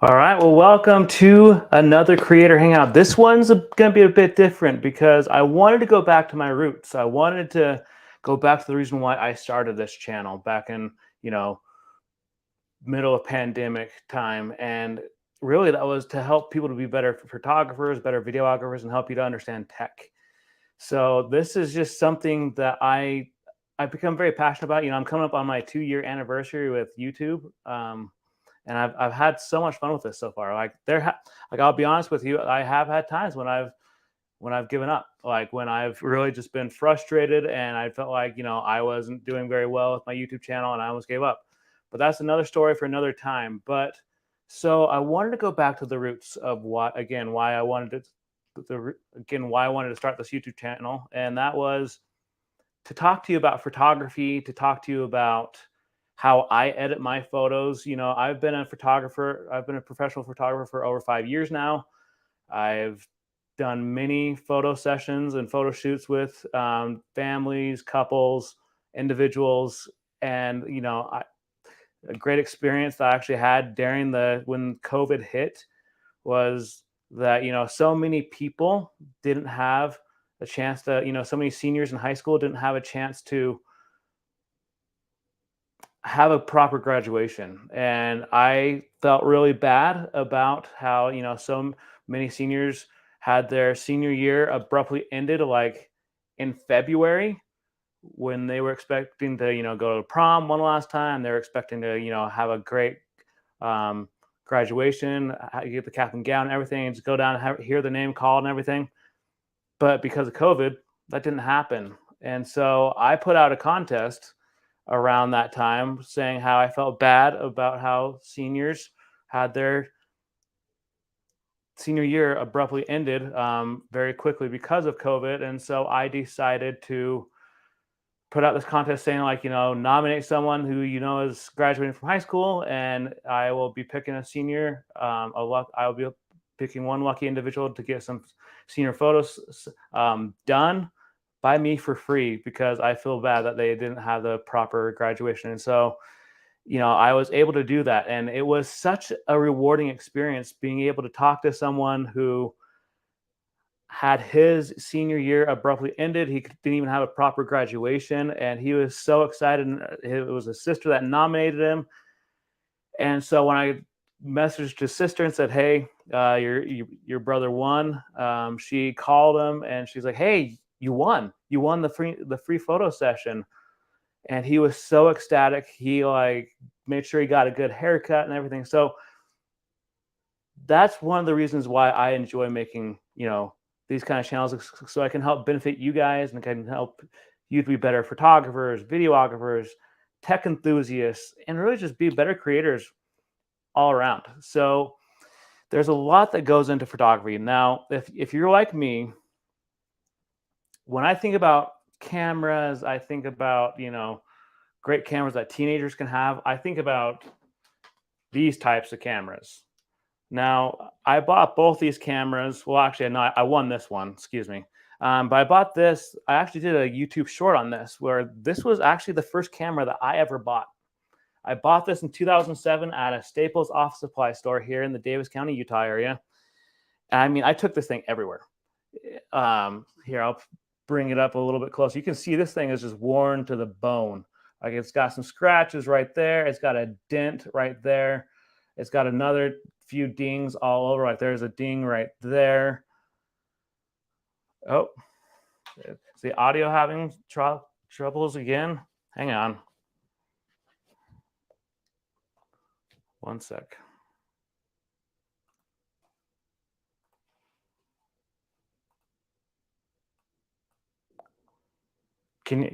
All right, well, welcome to another Creator Hangout. This one's going to be a bit different because I wanted to go back to my roots. I wanted to go back to the reason why I started this channel back in, you know, middle of pandemic time. And really that was to help people to be better photographers, better videographers, and help you to understand tech. So this is just something that I've become very passionate about. I'm coming up on my 2-year anniversary with YouTube. And I've had so much fun with this so far. Like I'll be honest with you, I have had times when I've given up, like when I've really just been frustrated and I felt like I wasn't doing very well with my YouTube channel and I almost gave up. But that's another story for another time. But so I wanted to go back to the roots of why I wanted why I wanted to start this YouTube channel, and that was to talk to you about photography, to talk to you about how I edit my photos. I've been a photographer, I've been a professional photographer for over 5 years now. I've done many photo sessions and photo shoots with families, couples, individuals, and a great experience that I actually had during when COVID hit was that so many people didn't have a chance to so many seniors in high school didn't have a chance to have a proper graduation, and I felt really bad about how so many seniors had their senior year abruptly ended, like in February, when they were expecting to go to prom one last time. They're expecting to have a great um, graduation, get the cap and gown and everything, and just go down and hear the name called and everything. But because of COVID, that didn't happen. And so I put out a contest around that time saying how I felt bad about how seniors had their senior year abruptly ended very quickly because of COVID. And so I decided to put out this contest saying, like, nominate someone who is graduating from high school, and I will be picking a senior. I'll be picking one lucky individual to get some senior photos done by me for free, because I feel bad that they didn't have the proper graduation. And so I was able to do that, and it was such a rewarding experience being able to talk to someone who had his senior year abruptly ended. He didn't even have a proper graduation, and he was so excited. It was his sister that nominated him. And so when I messaged his sister and said, "Hey, your brother won," she called him and she's like, "Hey, you won! You won the free photo session." And he was so ecstatic. He like made sure he got a good haircut and everything. So that's one of the reasons why I enjoy making these kind of channels, so I can help benefit you guys and can help you to be better photographers, videographers, tech enthusiasts, and really just be better creators all around. So there's a lot that goes into photography. Now, if you're like me, when I think about cameras, I think about great cameras that teenagers can have. I think about these types of cameras. Now, I bought both these cameras. Well, actually, no, I won this one. Excuse me. But I bought this. I actually did a YouTube short on this, where this was actually the first camera that I ever bought. I bought this in 2007 at a Staples office supply store here in the Davis County, Utah area. And I mean, I took this thing everywhere. Here, I'll bring it up a little bit closer. You can see this thing is just worn to the bone. Like, it's got some scratches right there. It's got a dent right there. It's got another few dings all over. Like, there's a ding right there. Oh, is the audio having troubles again? Hang on. One sec.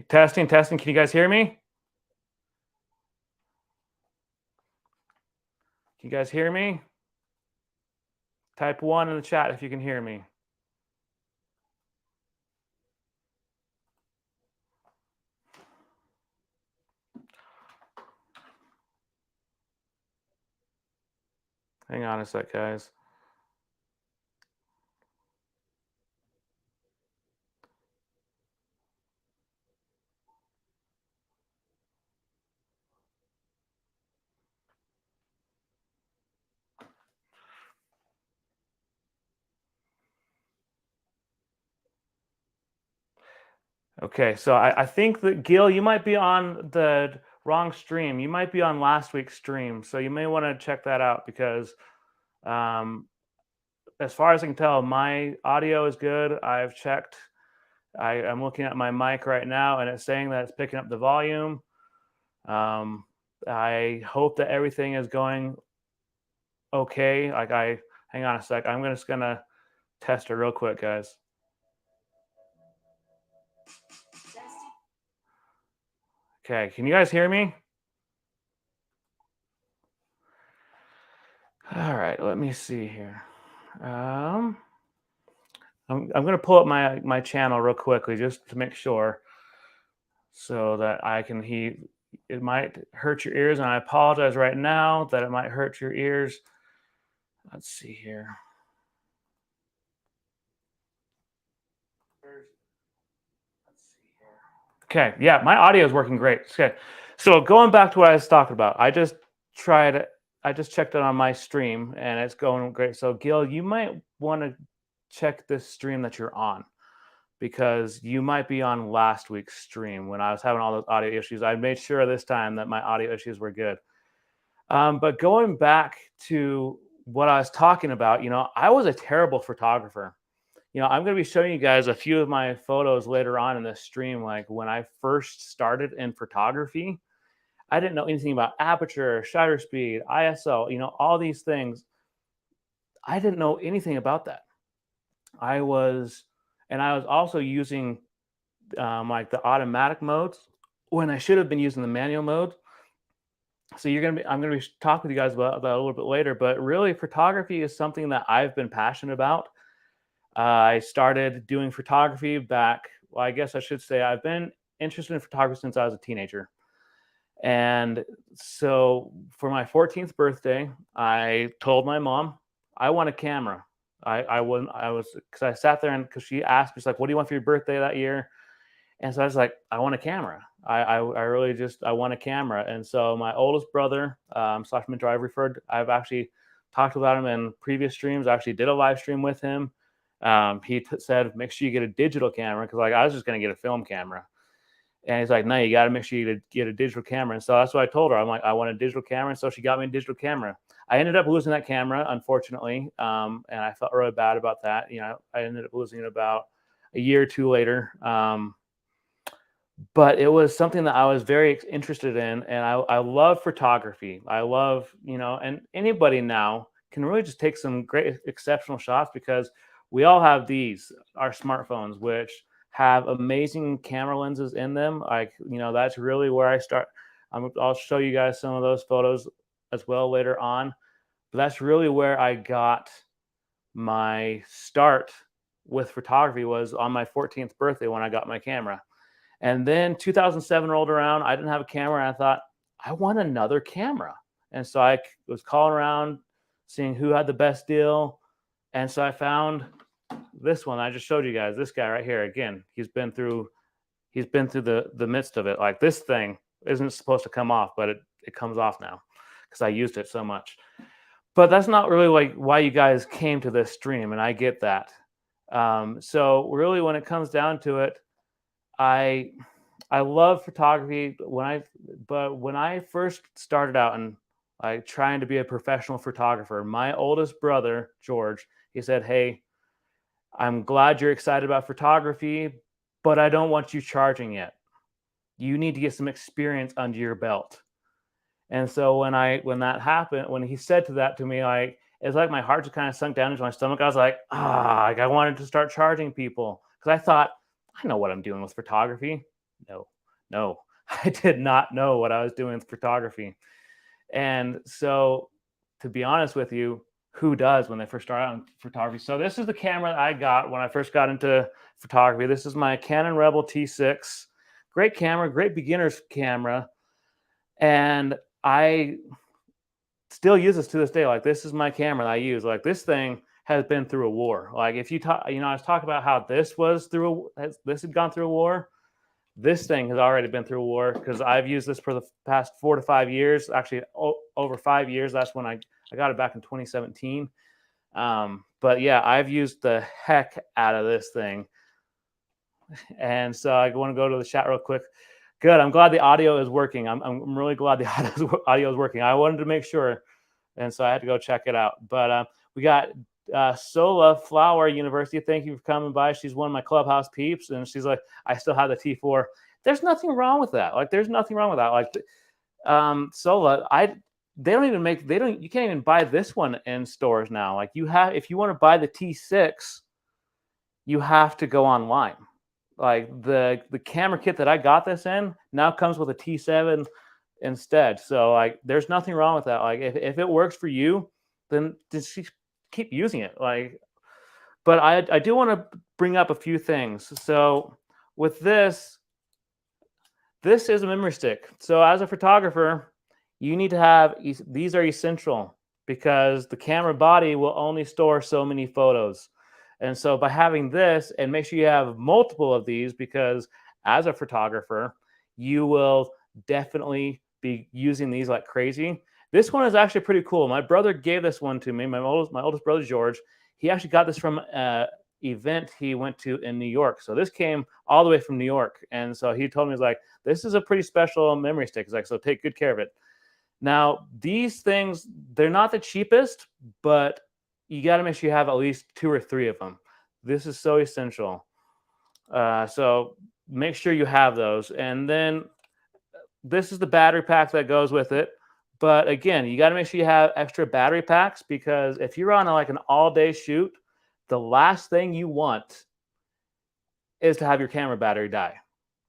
Testing? Can you guys hear me? Can you guys hear me? Type 1 in the chat if you can hear me. Hang on a sec, guys. Okay, so I think that Gil, you might be on the wrong stream. You might be on last week's stream, so you may want to check that out because, um, as far as I can tell, my audio is good. I've checked. I'm looking at my mic right now, and it's saying that it's picking up the volume. Um, I hope that everything is going okay. Hang on a sec. I'm just gonna test it real quick, guys. Okay, can you guys hear me? All right, let me see here. I'm going to pull up my channel real quickly just to make sure so that I can it might hurt your ears, and I apologize right now that it might hurt your ears. Let's see here. Okay, yeah, my audio is working great. Okay, so going back to what I was talking about, I just checked it on my stream, and it's going great. So Gil, you might want to check this stream that you're on, because you might be on last week's stream when I was having all those audio issues. I made sure this time that my audio issues were good. But going back to what I was talking about, I was a terrible photographer. I'm going to be showing you guys a few of my photos later on in this stream. Like when I first started in photography, I didn't know anything about aperture, shutter speed, ISO, all these things. I didn't know anything about that. I was also using like the automatic modes when I should have been using the manual mode. So I'm gonna be talking to you guys about that a little bit later. But really, photography is something that I've been passionate about. I started doing photography back. Well, I guess I should say I've been interested in photography since I was a teenager. And so for my 14th birthday, I told my mom I want a camera. Because I sat there and because she asked me, she's like, "What do you want for your birthday that year?" And so I was like, "I want a camera. I really just I want a camera." And so my oldest brother slash mentor, I've actually talked about him in previous streams. I actually did a live stream with him. He said, "Make sure you get a digital camera," because like I was just gonna get a film camera. And he's like, "No, you got to make sure you get a digital camera." And so that's what I told her. I'm like, "I want a digital camera." And so she got me a digital camera. I ended up losing that camera, unfortunately. And I felt really bad about that. I ended up losing it about a year or two later. But it was something that I was very interested in. And I love photography. I love, and anybody now can really just take some great, exceptional shots because we all have our smartphones, which have amazing camera lenses in them. That's really where I start. I'll show you guys some of those photos as well later on. But that's really where I got my start with photography, was on my 14th birthday when I got my camera. And then 2007 rolled around. I didn't have a camera. And I thought, I want another camera. And so I was calling around, seeing who had the best deal. And so I found this one I just showed you guys. This guy right here. Again, he's been through the midst of it. Like, this thing isn't supposed to come off, but it comes off now because I used it so much. But that's not really like why you guys came to this stream, and I get that. So really, when it comes down to it, I love photography. But when I first started out and like trying to be a professional photographer, my oldest brother George, he said, "Hey, I'm glad you're excited about photography, but I don't want you charging yet. You need to get some experience under your belt." And so when that happened, when he said that to me, it's like my heart just kind of sunk down into my stomach. I was like, like I wanted to start charging people because I thought, I know what I'm doing with photography. No, I did not know what I was doing with photography. And so, to be honest with you, who does when they first start out in photography? So this is the camera I got when I first got into photography. This is my Canon Rebel T6. Great camera, great beginner's camera. And I still use this to this day. Like, this is my camera that I use. Like, this thing has been through a war. Like, if you talk, I was talking about how this had gone through a war. This thing has already been through a war because I've used this for the past 4 to 5 years. Actually, over 5 years. That's when I got it back in 2017. But yeah, I've used the heck out of this thing. And so I want to go to the chat real quick. Good. I'm glad the audio is working. I'm really glad the audio is working. I wanted to make sure, and so I had to go check it out. But we got Sola Flower University. Thank you for coming by. She's one of my Clubhouse peeps, and she's like, I still have the T4. There's nothing wrong with that. Like, there's nothing wrong with that. Like, Sola, they don't even make, you can't even buy this one in stores now. Like, if you want to buy the T6, you have to go online. Like, the camera kit that I got this in now comes with a T7 instead. So like, there's nothing wrong with that. Like, if it works for you, then just keep using it. Like, but I do want to bring up a few things. So with this is a memory stick. So as a photographer, you need to have, these are essential because the camera body will only store so many photos. And so by having this, and make sure you have multiple of these, because as a photographer, you will definitely be using these like crazy. This one is actually pretty cool. My brother gave this one to me. My oldest brother, George, he actually got this from an event he went to in New York. So this came all the way from New York. And so he told me, he's like, this is a pretty special memory stick. He's like, so take good care of it. Now, these things, they're not the cheapest, but you got to make sure you have at least 2 or 3 of them. This is so essential. So make sure you have those. And then this is the battery pack that goes with it. But again, you got to make sure you have extra battery packs, because if you're on like an all-day shoot, the last thing you want is to have your camera battery die.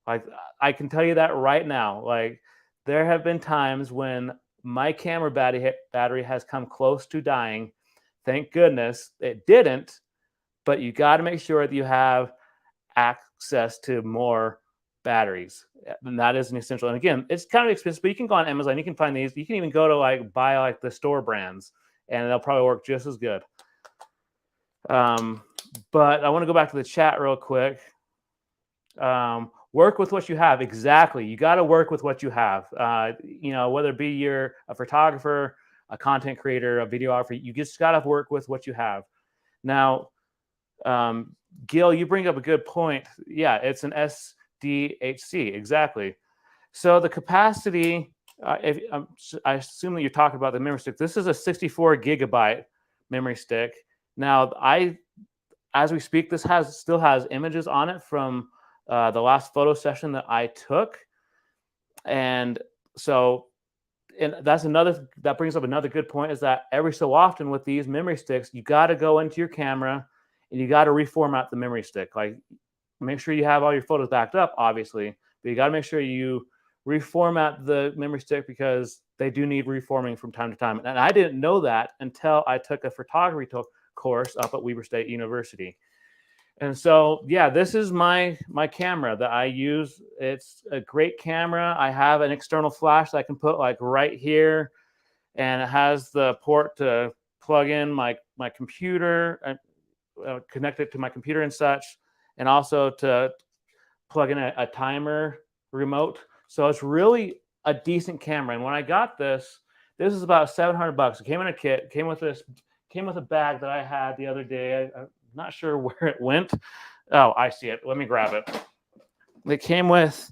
Like, I can tell you that right now. Like, there have been times when my camera battery has come close to dying. Thank goodness it didn't, but you got to make sure that you have access to more batteries. And that is an essential. And again, it's kind of expensive, but you can go on Amazon. You can find these. You can even go to like buy like the store brands, and they'll probably work just as good. But I want to go back to the chat real quick. Work with what you have. Exactly. You got to work with what you have. You know, whether it be you're a photographer, a content creator, a videographer, you just got to work with what you have. Now, Gil, you bring up a good point. Yeah, it's an SDHC. Exactly. So the capacity, I assume that you're talking about the memory stick. This is a 64 gigabyte memory stick. Now, as we speak, this still has images on it from the last photo session that I took. And so, and that brings up another good point, is that every so often with these memory sticks, you got to go into your camera and you got to reformat the memory stick. Like, make sure you have all your photos backed up, obviously, but you got to make sure you reformat the memory stick, because they do need reforming from time to time. And I didn't know that until I took a photography course up at Weber State University. And so, yeah, this is my camera that I use. It's a great camera. I have an external flash that I can put like right here, and it has the port to plug in my computer, connect it to my computer and such, and also to plug in a timer remote. So it's really a decent camera. And when I got this is about $700. It came in a kit. Came with a bag that I had the other day. I'm not sure where it went. Oh, I see it. Let me grab it. It came with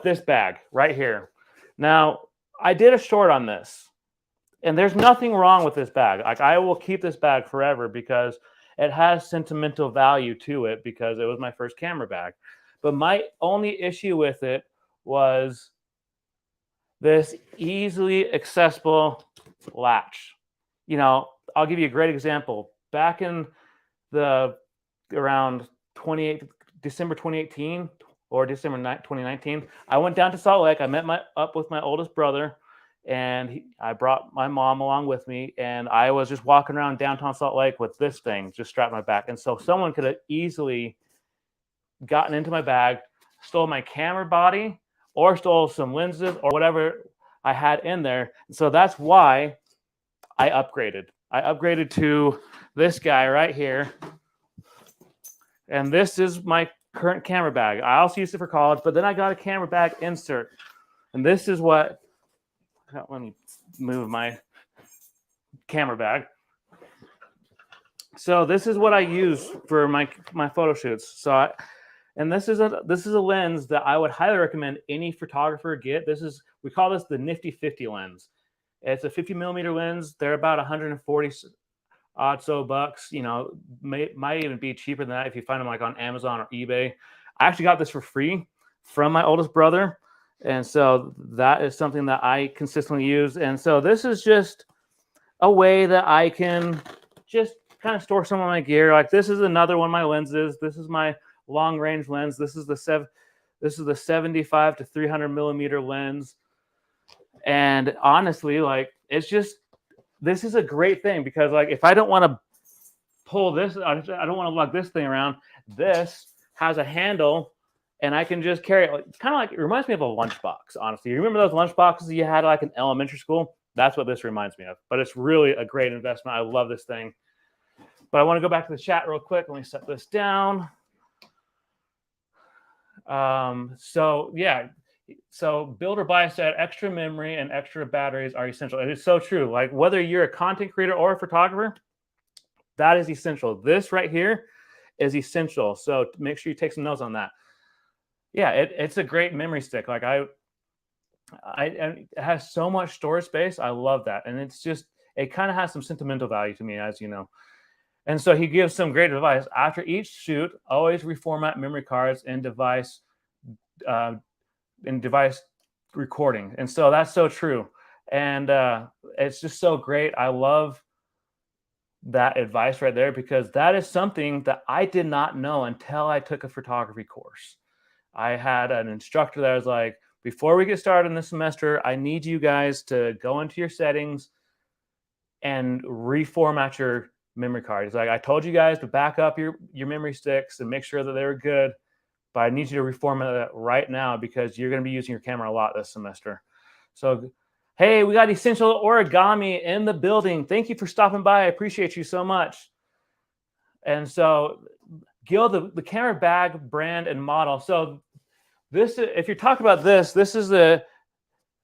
this bag right here. Now, I did a short on this, and there's nothing wrong with this bag. Like, I will keep this bag forever because it has sentimental value to it, because it was my first camera bag. But my only issue with it was this easily accessible latch. You know, I'll give you a great example. Back in around December 2018 or December 2019, I went down to Salt Lake. I met up with my oldest brother, and I brought my mom along with me, and I was just walking around downtown Salt Lake with this thing just strapped to my back. And so someone could have easily gotten into my bag, stole my camera body, or stole some lenses or whatever I had in there. And so that's why I upgraded. I upgraded to this guy right here. And this is my current camera bag. I also used it for college, but then I got a camera bag insert. And this is what, let me move my camera bag. So this is what I use for my photo shoots. So and this is a lens that I would highly recommend any photographer get. We call this the Nifty 50 lens. It's a 50 millimeter lens. They're about 140 odd so bucks. You know, might even be cheaper than that if you find them like on Amazon or eBay. I actually got this for free from my oldest brother, and so that is something that I consistently use. And so this is just a way that I can just kind of store some of my gear. Like this is another one of my lenses. This is my long range lens. This is the 75 to 300 millimeter lens. And honestly, like this is a great thing because like if I don't want to pull this, I don't want to lug this thing around. This has a handle and I can just carry it. It's kind of like, it reminds me of a lunchbox, honestly. You remember those lunchboxes you had like in elementary school? That's what this reminds me of. But it's really a great investment. I love this thing. But I want to go back to the chat real quick. Let me set this down. So yeah. So build or buy said extra memory and extra batteries are essential. It is so true. Like whether you're a content creator or a photographer, that is essential. This right here is essential. So make sure you take some notes on that. Yeah, it's a great memory stick. Like it has so much storage space. I love that. And it kind of has some sentimental value to me, as you know. And so he gives some great advice. After each shoot, always reformat memory cards in device recording. And so that's so true. And it's just so great. I love that advice right there because that is something that I did not know until I took a photography course. I had an instructor that was like, before we get started in this semester, I need you guys to go into your settings and reformat your memory card. It's like, I told you guys to back up your memory sticks and make sure that they were good, but I need you to reformat that right now because you're going to be using your camera a lot this semester. So, hey, we got Essential Origami in the building. Thank you for stopping by. I appreciate you so much. And so, Gil, the camera bag brand and model. So this, if you're talking about this is the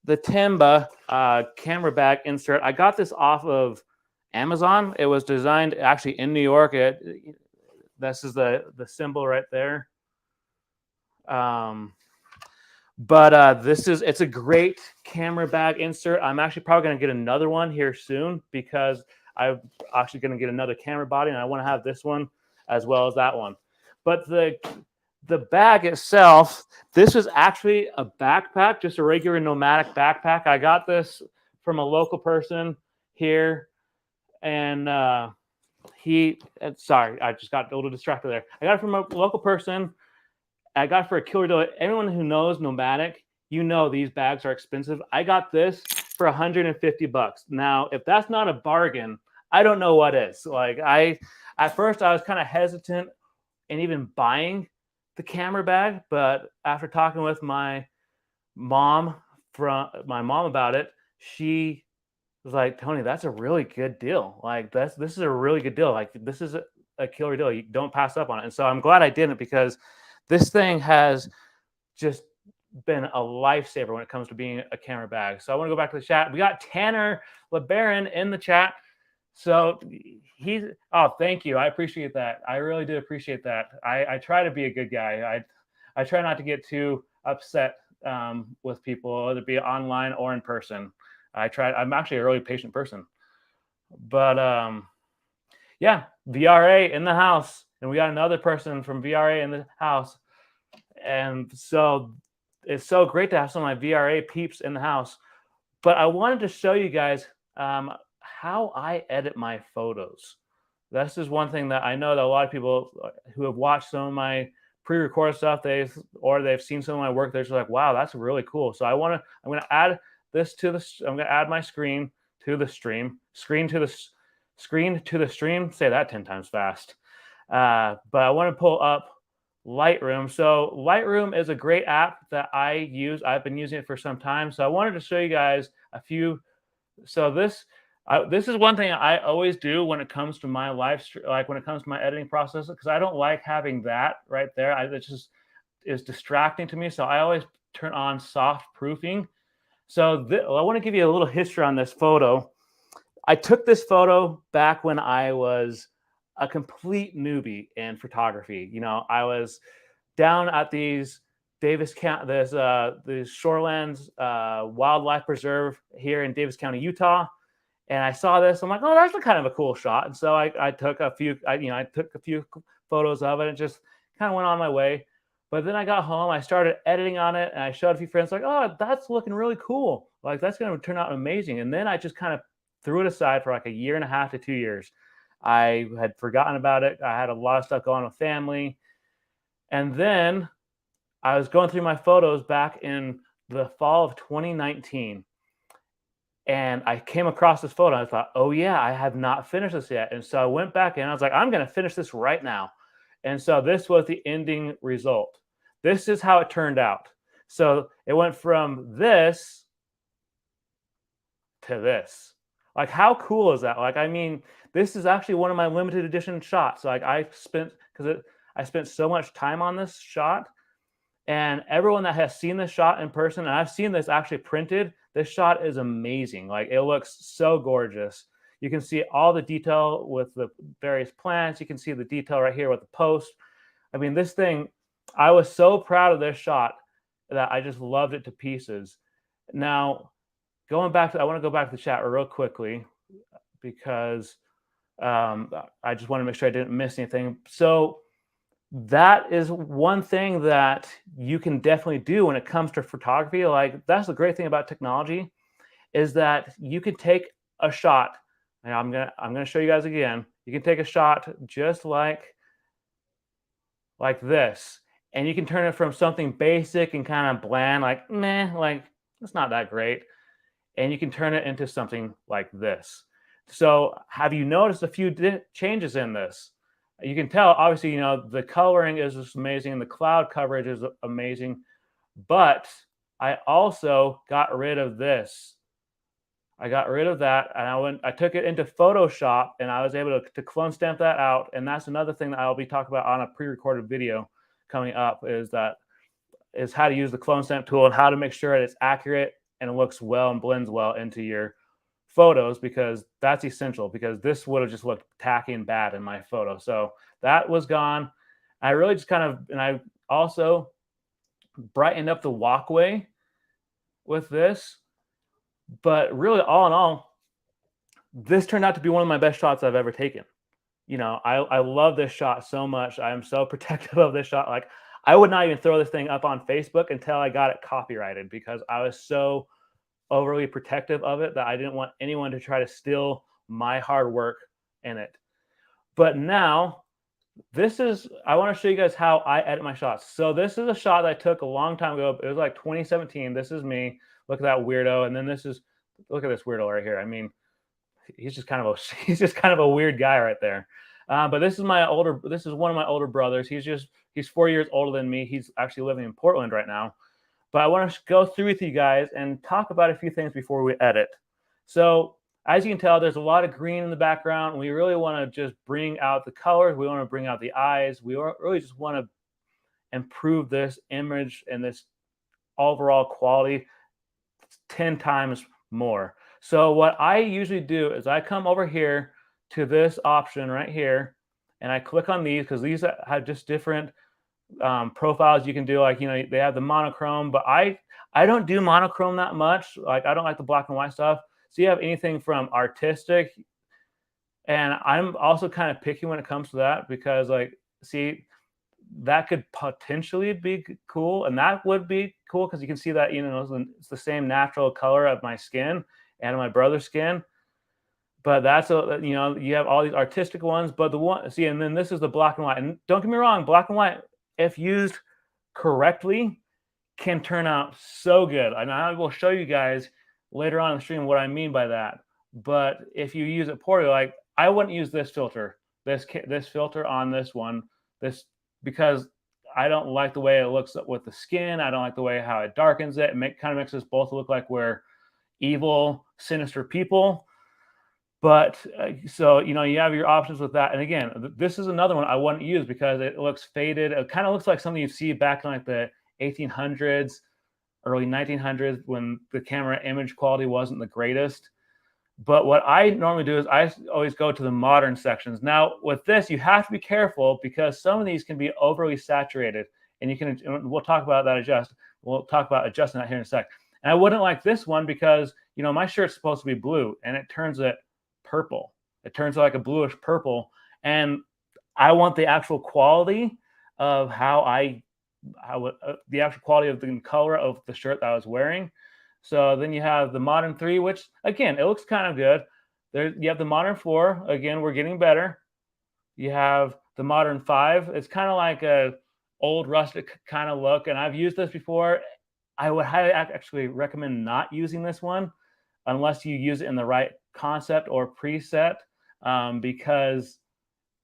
Timba camera bag insert. I got this off of Amazon. It was designed actually in New York. This is the symbol right there. But it's a great camera bag insert. I'm actually probably going to get another one here soon because I'm actually going to get another camera body and I want to have this one as well as that one. But the bag itself, this is actually a backpack, just a regular nomadic backpack. I got this from a local person here, and sorry, I just got a little distracted there. I got it from a local person. I got it for a killer deal. Everyone who knows nomadic, you know these bags are expensive. I got this for 150 bucks. Now, if that's not a bargain, I don't know what is. Like at first I was kind of hesitant in even buying the camera bag, but after talking with my mom about it, she was like, Tony, that's a really good deal. Like this is a really good deal. Like this is a killer deal. You don't pass up on it. And so I'm glad I didn't because this thing has just been a lifesaver when it comes to being a camera bag. So I want to go back to the chat. We got Tanner LeBaron in the chat. So thank you. I appreciate that. I really do appreciate that. I try to be a good guy. I try not to get too upset with people, whether it be online or in person. I'm actually a really patient person. But yeah, VRA in the house. And we got another person from VRA in the house. And so it's so great to have some of my VRA peeps in the house. But I wanted to show you guys how I edit my photos. This is one thing that I know that a lot of people who have watched some of my pre-recorded stuff, they've seen some of my work, they're just like, wow, that's really cool. So I'm going to add this to I'm going to add my screen to the stream, screen to the stream. Say that 10 times fast. But I want to pull up Lightroom. So Lightroom is a great app that I use. I've been using it for some time. So I wanted to show you guys a few. So this is one thing I always do when it comes to my live stream, like when it comes to my editing process, because I don't like having that right there. It just is distracting to me. So I always turn on soft proofing. So I want to give you a little history on this photo. I took this photo back when I was a complete newbie in photography. You know, I was down at these Davis County, these Shorelands Wildlife Preserve here in Davis County, Utah, and I saw this. I'm like, oh, that's a kind of a cool shot. And so I took a few, I took a few photos of it and just kind of went on my way. But then I got home, I started editing on it, and I showed a few friends like, oh, that's looking really cool. Like that's going to turn out amazing. And then I just kind of threw it aside for like a year and a half to 2 years. I had forgotten about it. I had a lot of stuff going on with family. And then I was going through my photos back in the fall of 2019. And I came across this photo. I thought, oh, yeah, I have not finished this yet. And so I went back and I was like, I'm going to finish this right now. And so this was the ending result. This is how it turned out. So it went from this to this. Like, how cool is that? Like, I mean, this is actually one of my limited edition shots. Like, I spent so much time on this shot. And everyone that has seen this shot in person, and I've seen this actually printed, this shot is amazing. Like, it looks so gorgeous. You can see all the detail with the various plants. You can see the detail right here with the post. I mean, this thing, I was so proud of this shot that I just loved it to pieces. Now, I want to go back to the chat real quickly because I just want to make sure I didn't miss anything. So that is one thing that you can definitely do when it comes to photography. Like, that's the great thing about technology, is that you can take a shot. And I'm gonna show you guys again. You can take a shot just like this, and you can turn it from something basic and kind of bland, like meh, like it's not that great, and you can turn it into something like this. So have you noticed a few changes in this? You can tell, obviously, you know, the coloring is just amazing. The cloud coverage is amazing. But I also got rid of this. I got rid of that, and I took it into Photoshop, and I was able to clone stamp that out. And that's another thing that I'll be talking about on a pre-recorded video coming up, is how to use the clone stamp tool and how to make sure that it's accurate and it looks well and blends well into your photos, because that's essential, because this would have just looked tacky and bad in my photo. So that was gone. I really just and I also brightened up the walkway with this. But really, all in all, this turned out to be one of my best shots I've ever taken. You know, I love this shot so much. I am so protective of this shot. Like, I would not even throw this thing up on Facebook until I got it copyrighted, because I was so overly protective of it that I didn't want anyone to try to steal my hard work in it. But now, I want to show you guys how I edit my shots. So this is a shot that I took a long time ago. It was like 2017. This is me. Look at that weirdo. And then look at this weirdo right here. I mean, he's just kind of a weird guy right there. But this is one of my older brothers. He's 4 years older than me. He's actually living in Portland right now. But I want to go through with you guys and talk about a few things before we edit. So as you can tell, there's a lot of green in the background. We really want to just bring out the colors. We want to bring out the eyes. We really just want to improve this image and this overall quality 10 times more. So what I usually do is I come over here to this option right here, and I click on these, because these have just different profiles you can do. Like, you know, they have the monochrome, but I don't do monochrome that much. Like, I don't like the black and white stuff. So you have anything from artistic, and I'm also kind of picky when it comes to that, because, like, see, that could potentially be cool, and that would be cool because you can see that, you know, it's the same natural color of my skin and my brother's skin. But you know, you have all these artistic ones, but and then this is the black and white. And don't get me wrong, black and white, if used correctly, can turn out so good. And I will show you guys later on in the stream what I mean by that. But if you use it poorly, like, I wouldn't use this filter, this filter on this one, because I don't like the way it looks with the skin. I don't like the way how it darkens it. It kind of makes us both look like we're evil, sinister people. But so, you know, you have your options with that. And again, this is another one I wouldn't use because it looks faded. It kind of looks like something you see back in like the 1800s, early 1900s, when the camera image quality wasn't the greatest. But what I normally do is I always go to the modern sections. Now, with this, you have to be careful because some of these can be overly saturated, and we'll talk about that we'll talk about adjusting that here in a sec. And I wouldn't like this one because, my shirt's supposed to be blue and it turns it purple. It turns like a bluish purple. And I want the actual quality of the actual quality of the color of the shirt that I was wearing. So then you have the Modern 3, which again, it looks kind of good. You have the Modern 4. Again, we're getting better. You have the Modern 5. It's kind of like a old rustic kind of look. And I've used this before. I would highly actually recommend not using this one unless you use it in the right concept or preset. Because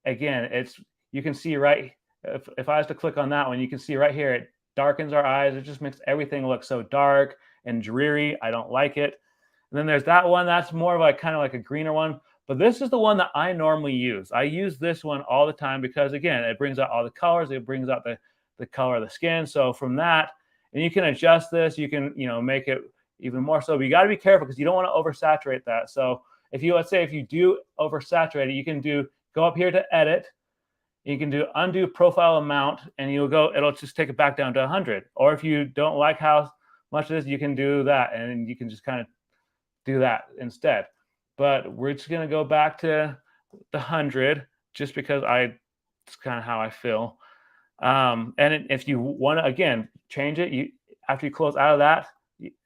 again, you can see right, if I was to click on that one, you can see right here, it darkens our eyes. It just makes everything look so dark and dreary. I don't like it. And then there's that one. That's more of like kind of like a greener one. But this is the one that I normally use. I use this one all the time because, again, it brings out all the colors. It brings out the color of the skin. So from that, and you can adjust this. You can, make it even more so. But you got to be careful because you don't want to oversaturate that. So let's say if you do oversaturate it, you can go up here to edit. You can do undo profile amount, and it'll just take it back down to 100. Or if you don't like how much of this, you can do that, and you can just kind of do that instead. But we're just going to go back to the 100 just because it's kind of how I feel. And if you want to, again, change it, after you close out of that,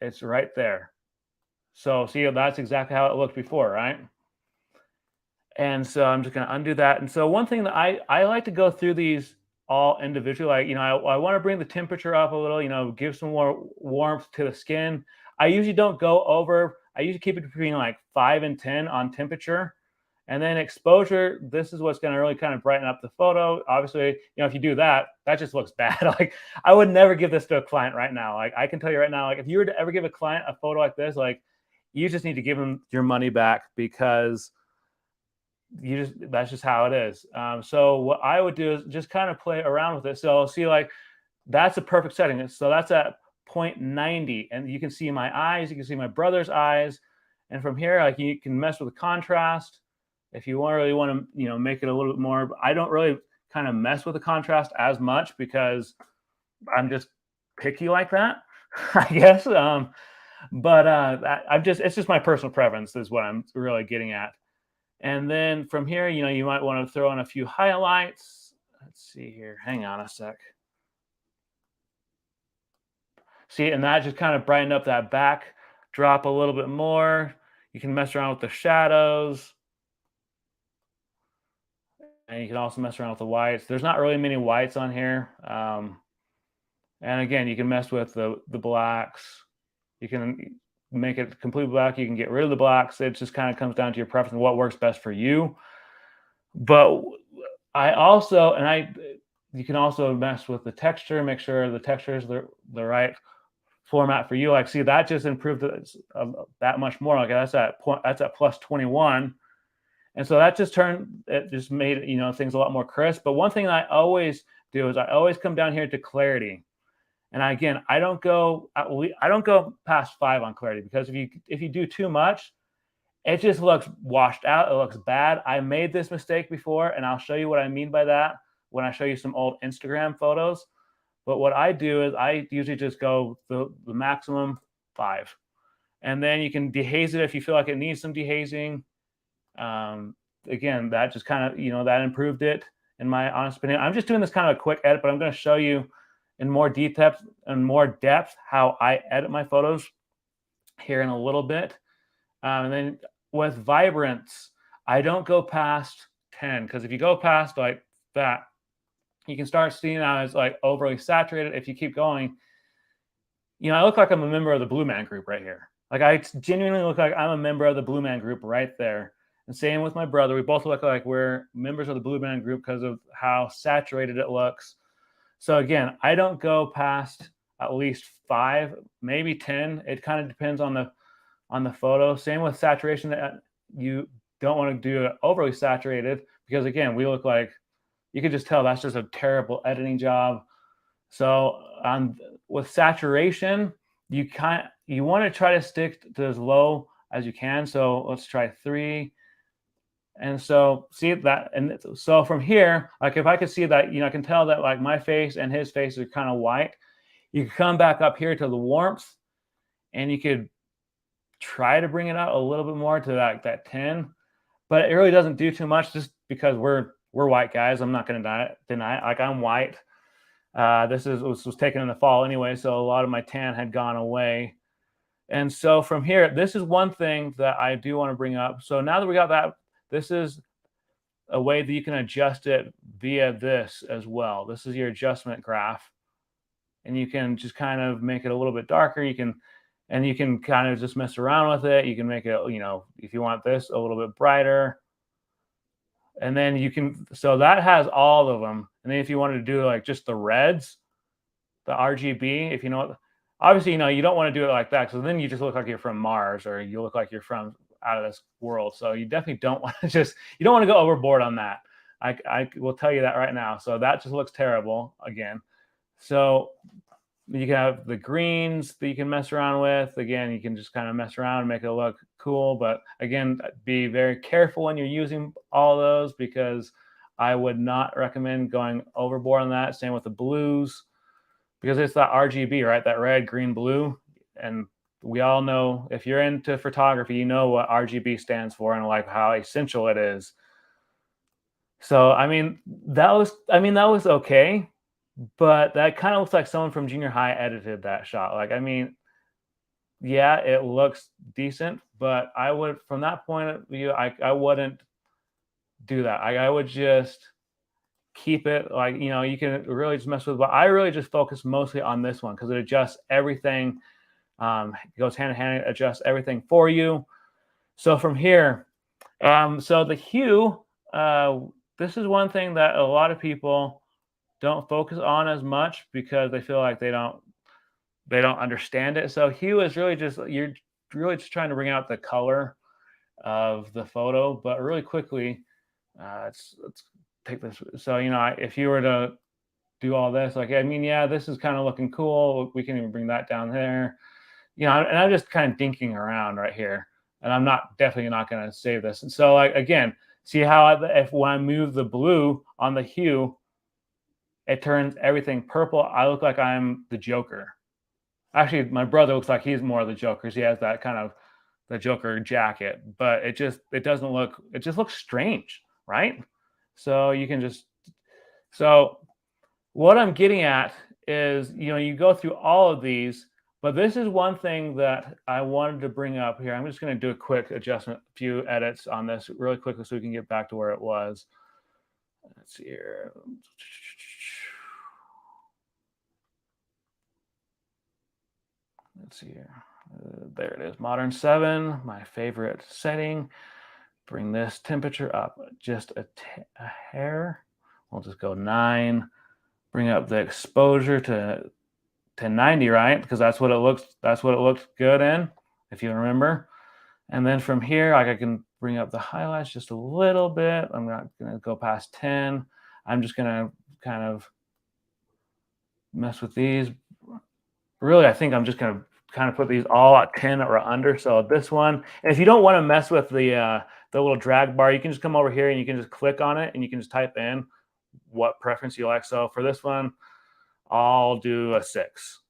it's right there. So see, that's exactly how it looked before, right? And so I'm just going to undo that. And so one thing that I like to go through these all individually, I want to bring the temperature up a little, give some more warmth to the skin. I usually don't go over. I usually keep it between like 5 and 10 on temperature. And then exposure, this is what's going to really kind of brighten up the photo. Obviously, if you do that, that just looks bad. Like I would never give this to a client right now. Like I can tell you right now, like if you were to ever give a client a photo like this, like you just need to give them your money back because that's just how it is. So what I would do is just kind of play around with it. So see, like that's a perfect setting. So that's at 0.90, and you can see my eyes. You can see my brother's eyes, and from here, like you can mess with the contrast if you really want to, make it a little bit more. I don't really kind of mess with the contrast as much because I'm just picky like that, I guess. It's just my personal preference is what I'm really getting at. And then from here, you might want to throw in a few highlights. Let's see here. Hang on a sec. See, and that just kind of brightened up that backdrop a little bit more. You can mess around with the shadows. And you can also mess around with the whites. There's not really many whites on here. And again, you can mess with the blacks. You can make it completely black. You can get rid of the blacks. It just kind of comes down to your preference and what works best for you. But you can also mess with the texture, make sure the texture is the right format for you. Like, see, that just improved that much more. Like that's at plus 21. And so that just made, things a lot more crisp. But one thing that I always do is I always come down here to clarity. And again, I don't go past 5 on clarity because if you do too much, it just looks washed out. It looks bad. I made this mistake before, and I'll show you what I mean by that when I show you some old Instagram photos. But what I do is I usually just go the maximum 5. And then you can dehaze it if you feel like it needs some dehazing. Again, that just kind of, that improved it in my honest opinion. I'm just doing this kind of a quick edit, but I'm going to show you in more depth how I edit my photos here in a little bit. And then with vibrance, I don't go past 10 because if you go past like that, you can start seeing that as like overly saturated. If you keep going, I look like I'm a member of the Blue Man Group right here. Like I genuinely look like I'm a member of the Blue Man Group right there. And same with my brother. We both look like we're members of the Blue Man Group because of how saturated it looks. So again, I don't go past at least 5, maybe 10. It kind of depends on the photo. Same with saturation, that you don't want to do it overly saturated because again, we look like, you can just tell that's just a terrible editing job. So with saturation, you want to try to stick to as low as you can. So let's try 3. And so see that, and so from here, like if I could see that, I can tell that like my face and his face are kind of white. You could come back up here to the warmth, and you could try to bring it out a little bit more to like that 10, but it really doesn't do too much just because we're white guys. I'm not going to deny it. Like I'm white. This was taken in the fall anyway, so a lot of my tan had gone away. And so from here, this is one thing that I do want to bring up. So now that we got that, this is a way that you can adjust it via this as well. This is your adjustment graph, and you can just kind of make it a little bit darker. You can kind of just mess around with it. You can make it, if you want this a little bit brighter. And then you can, so that has all of them. And then if you wanted to do like just the reds, the RGB, if you know, obviously, you don't want to do it like that, because then you just look like you're from Mars, or you look like you're from out of this world. So you definitely don't want to you don't want to go overboard on that. I will tell you that right now. So that just looks terrible again. So you can have the greens that you can mess around with. Again, you can just kind of mess around and make it look cool. But again, be very careful when you're using all those, because I would not recommend going overboard on that. Same with the blues, because it's that RGB, right? That red, green, blue. And we all know, if you're into photography, you know what RGB stands for and like how essential it is. So, that was okay. But that kind of looks like someone from junior high edited that shot. Like, yeah, it looks decent, but I would, from that point of view, I wouldn't do that. I would just keep it like, you can really just mess with, but I really just focus mostly on this one because it adjusts everything. It goes hand in hand, adjusts everything for you. So from here, so the hue, this is one thing that a lot of people don't focus on as much because they feel like they don't understand it. So hue is really just, you're really just trying to bring out the color of the photo. But really quickly, let's take this. So, if you were to do all this, like, yeah, this is kind of looking cool. We can even bring that down there, and I'm just kind of dinking around right here, and I'm definitely not going to save this. And so, like, again, see how when I move the blue on the hue, it turns everything purple. I look like I'm the Joker. Actually, my brother looks like he's more of the Joker. He has that kind of the Joker jacket, but it just looks strange, right? So you can so what I'm getting at is, you go through all of these, but this is one thing that I wanted to bring up here. I'm just going to do a quick adjustment, a few edits on this really quickly so we can get back to where it was. Let's see here. Let's see here. There it is. Modern 7, my favorite setting. Bring this temperature up just a hair. We'll just go 9. Bring up the exposure to 90, right? Because that's what it looks good in, if you remember. And then from here, like, I can bring up the highlights just a little bit. I'm not going to go past 10. I'm just going to kind of mess with these. Really, I think I'm just going to kind of put these all at 10 or under. So this one, and if you don't want to mess with the little drag bar, you can just come over here and you can just click on it and you can just type in what preference you like. So for this one, I'll do a 6.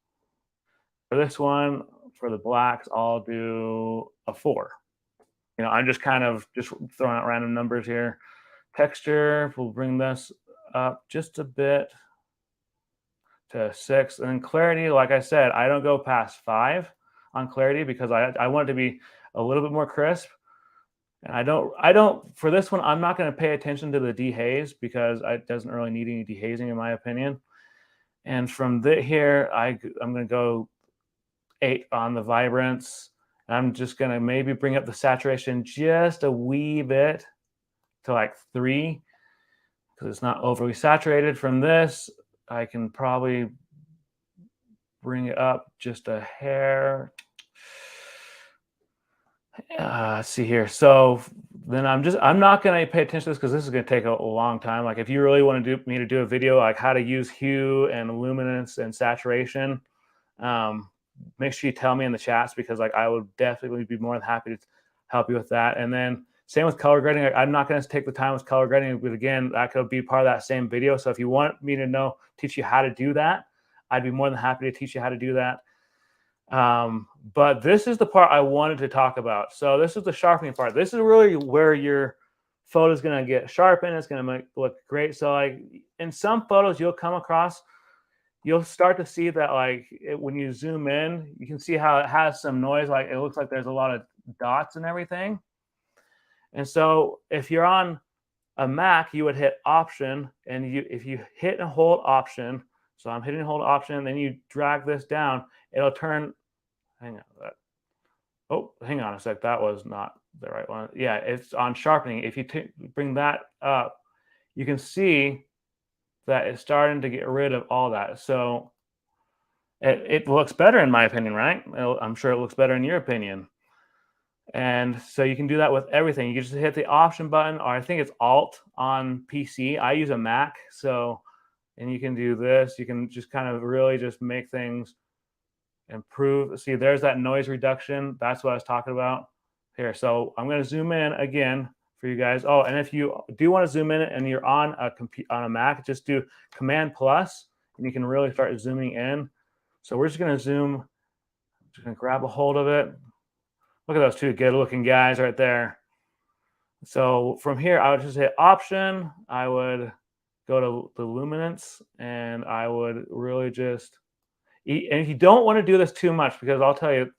For this one, for the blacks, I'll do a 4. I'm just kind of just throwing out random numbers here. Texture, we'll bring this up just a bit to 6. And then clarity, like I said, I don't go past 5 on clarity because I want it to be a little bit more crisp. And I don't for this one, I'm not going to pay attention to the dehaze because it doesn't really need any dehazing in my opinion. And from here, I'm going to go 8 on the vibrance. I'm just going to maybe bring up the saturation just a wee bit to like 3 because it's not overly saturated. From this, I can probably bring it up just a hair. Let's see here. So then I'm not going to pay attention to this because this is going to take a long time. Like if you really want me to do a video like how to use hue and luminance and saturation, make sure you tell me in the chats because like I would definitely be more than happy help you with that. And then same with color grading. I'm not going to take the time with color grading, but again, that could be part of that same video. So if you want me to teach you how to do that, I'd be more than happy to teach you how to do that. But this is the part I wanted to talk about. So this is the sharpening part. This is really where your photo is going to get sharpened. It's going to look great. So like in some photos you'll come across, you'll start to see that like when you zoom in, you can see how it has some noise. Like it looks like there's a lot of dots and everything. And so if you're on a Mac, you would hit Option, and if you hit and hold Option, so I'm hitting and hold Option, then you drag this down, it'll turn. Hang on. Oh, hang on a sec. That was not the right one. Yeah, it's on sharpening. If you bring that up, you can see that it's starting to get rid of all that. So it looks better in my opinion, right? I'm sure it looks better in your opinion. And so you can do that with everything. You can just hit the Option button, or I think it's Alt on PC. I use a Mac, and you can do this. You can just kind of really just make things improve. See, there's that noise reduction. That's what I was talking about here. So I'm going to zoom in again for you guys. Oh, and if you do want to zoom in and you're on a Mac, just do Command plus, and you can really start zooming in. So we're just going to zoom. Just going to grab a hold of it. Look at those two good-looking guys right there. So from here, I would just hit Option. I would go to the Luminance, and I would really just. And you don't want to do this too much, because I'll tell you,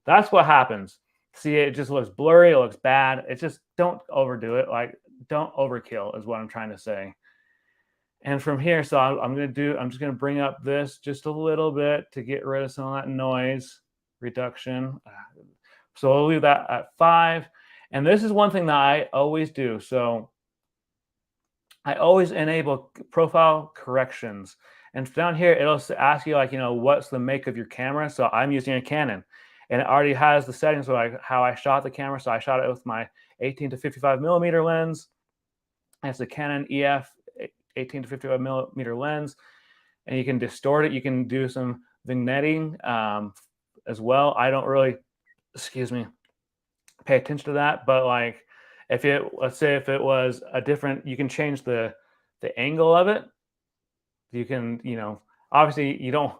that's what happens. See, it just looks blurry. It looks bad. It's just, don't overdo it. Like, don't overkill is what I'm trying to say. And from here, so I'm just going to bring up this just a little bit to get rid of some of that noise reduction. So I'll leave that at 5. And this is one thing that I always do. So I always enable profile corrections. And down here, it'll ask you, like, what's the make of your camera? So I'm using a Canon, and it already has the settings for like how I shot the camera. So I shot it with my 18 to 55 millimeter lens. And it's the Canon EF 18 to 55 millimeter lens. And you can distort it. You can do some vignetting as well. I don't really, pay attention to that. But like, let's say if it was a different, you can change the angle of it. You can, obviously you don't.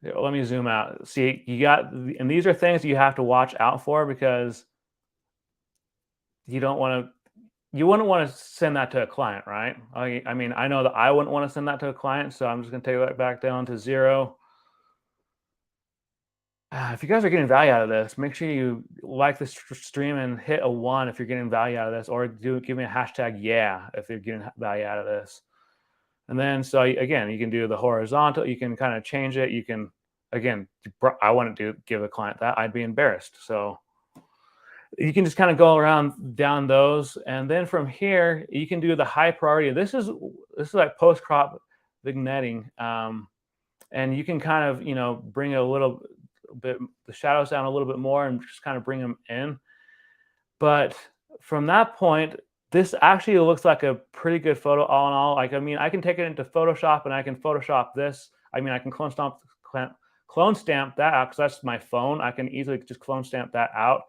Let me zoom out. See, and these are things you have to watch out for, because you wouldn't want to send that to a client, right? I mean, I know that I wouldn't want to send that to a client, so I'm just going to take that back down to 0. If you guys are getting value out of this, make sure you like this stream and hit a 1 if you're getting value out of this, or give me a hashtag yeah if you're getting value out of this. And then, so again, you can do the horizontal. You can kind of change it. You can, again, I wouldn't give a client that. I'd be embarrassed. So you can just kind of go around down those. And then from here, you can do the high priority. This is like post-crop vignetting. And you can kind of, bring a little bit, the shadows down a little bit more, and just kind of bring them in. But from that point, this actually looks like a pretty good photo all in all. Like, I mean, I can take it into Photoshop, and I can Photoshop this. I mean, I can clone stamp that out, because that's my phone. I can easily just clone stamp that out.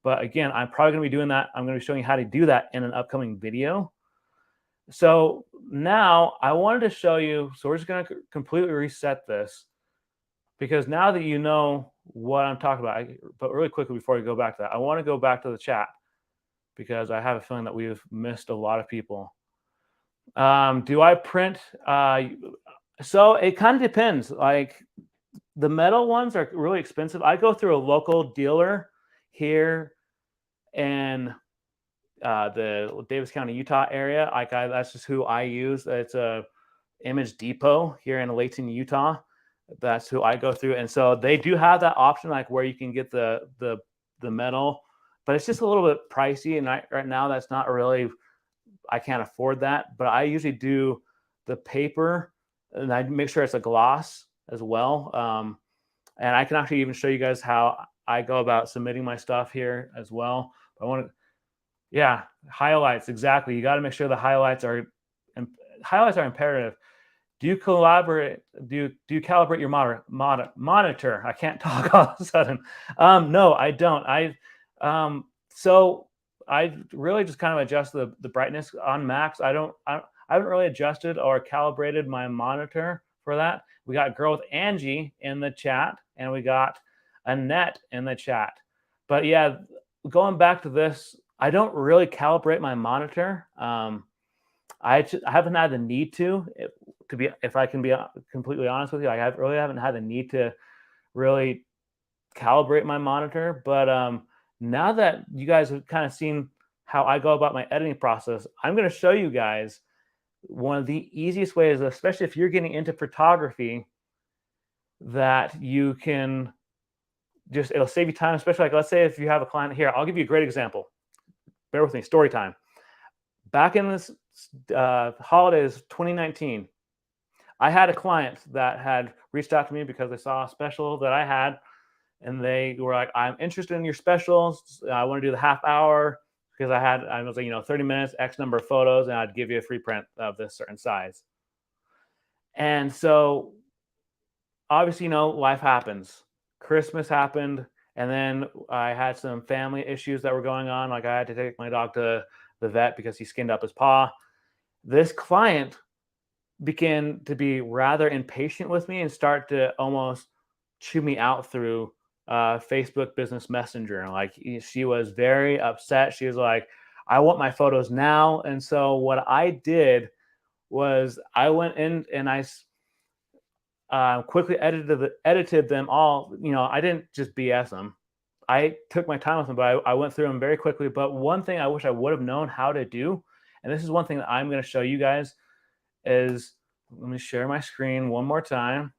But again, I'm probably going to be doing that. I'm going to be showing you how to do that in an upcoming video. So now I wanted to show you, so we're just going to completely reset this, because now that you know what I'm talking about, but really quickly before we go back to that, I want to go back to the chat, because I have a feeling that we've missed a lot of people. Do I print? So it kind of depends. Like, the metal ones are really expensive. I go through a local dealer here in the Davis County, Utah area. Like, that's just who I use. It's a Image Depot here in Layton, Utah. That's who I go through. And so they do have that option, like where you can get the metal, but it's just a little bit pricey. And right now, that's not really, I can't afford that. But I usually do the paper, and I make sure it's a gloss as well. And I can actually even show you guys how I go about submitting my stuff here as well. But I want to, yeah, highlights, exactly. You got to make sure the highlights are imperative. Do you collaborate? Do you calibrate your monitor? I can't talk all of a sudden. No, I don't. So I really just kind of adjust the brightness on max. I haven't really adjusted or calibrated my monitor for that. We got girl with Angie in the chat, and we got Annette in the chat. But yeah, going back to this, I don't really calibrate my monitor. I haven't had the need to be, if I can be completely honest with you, I really haven't had the need to really calibrate my monitor. But now that you guys have kind of seen how I go about my editing process, I'm going to show you guys one of the easiest ways, especially if you're getting into photography, that you can just, it'll save you time, especially like, let's say if you have a client here, I'll give you a great example. Bear with me, story time. Back in this holidays 2019, I had a client that had reached out to me because they saw a special that I had, and they were like, I'm interested in your specials. I want to do the half hour because I was like, 30 minutes, X number of photos, and I'd give you a free print of this certain size. And so obviously, life happens. Christmas happened, and then I had some family issues that were going on. Like I had to take my dog to the vet because he skinned up his paw. This client began to be rather impatient with me and start to almost chew me out through Facebook Business Messenger. Like she was very upset. She was like, I want my photos now. And so what I did was I went in and I quickly edited them all. I didn't just BS them. I took my time with them, but I went through them very quickly. But one thing I wish I would have known how to do, and this is one thing that I'm going to show you guys, is, let me share my screen one more time.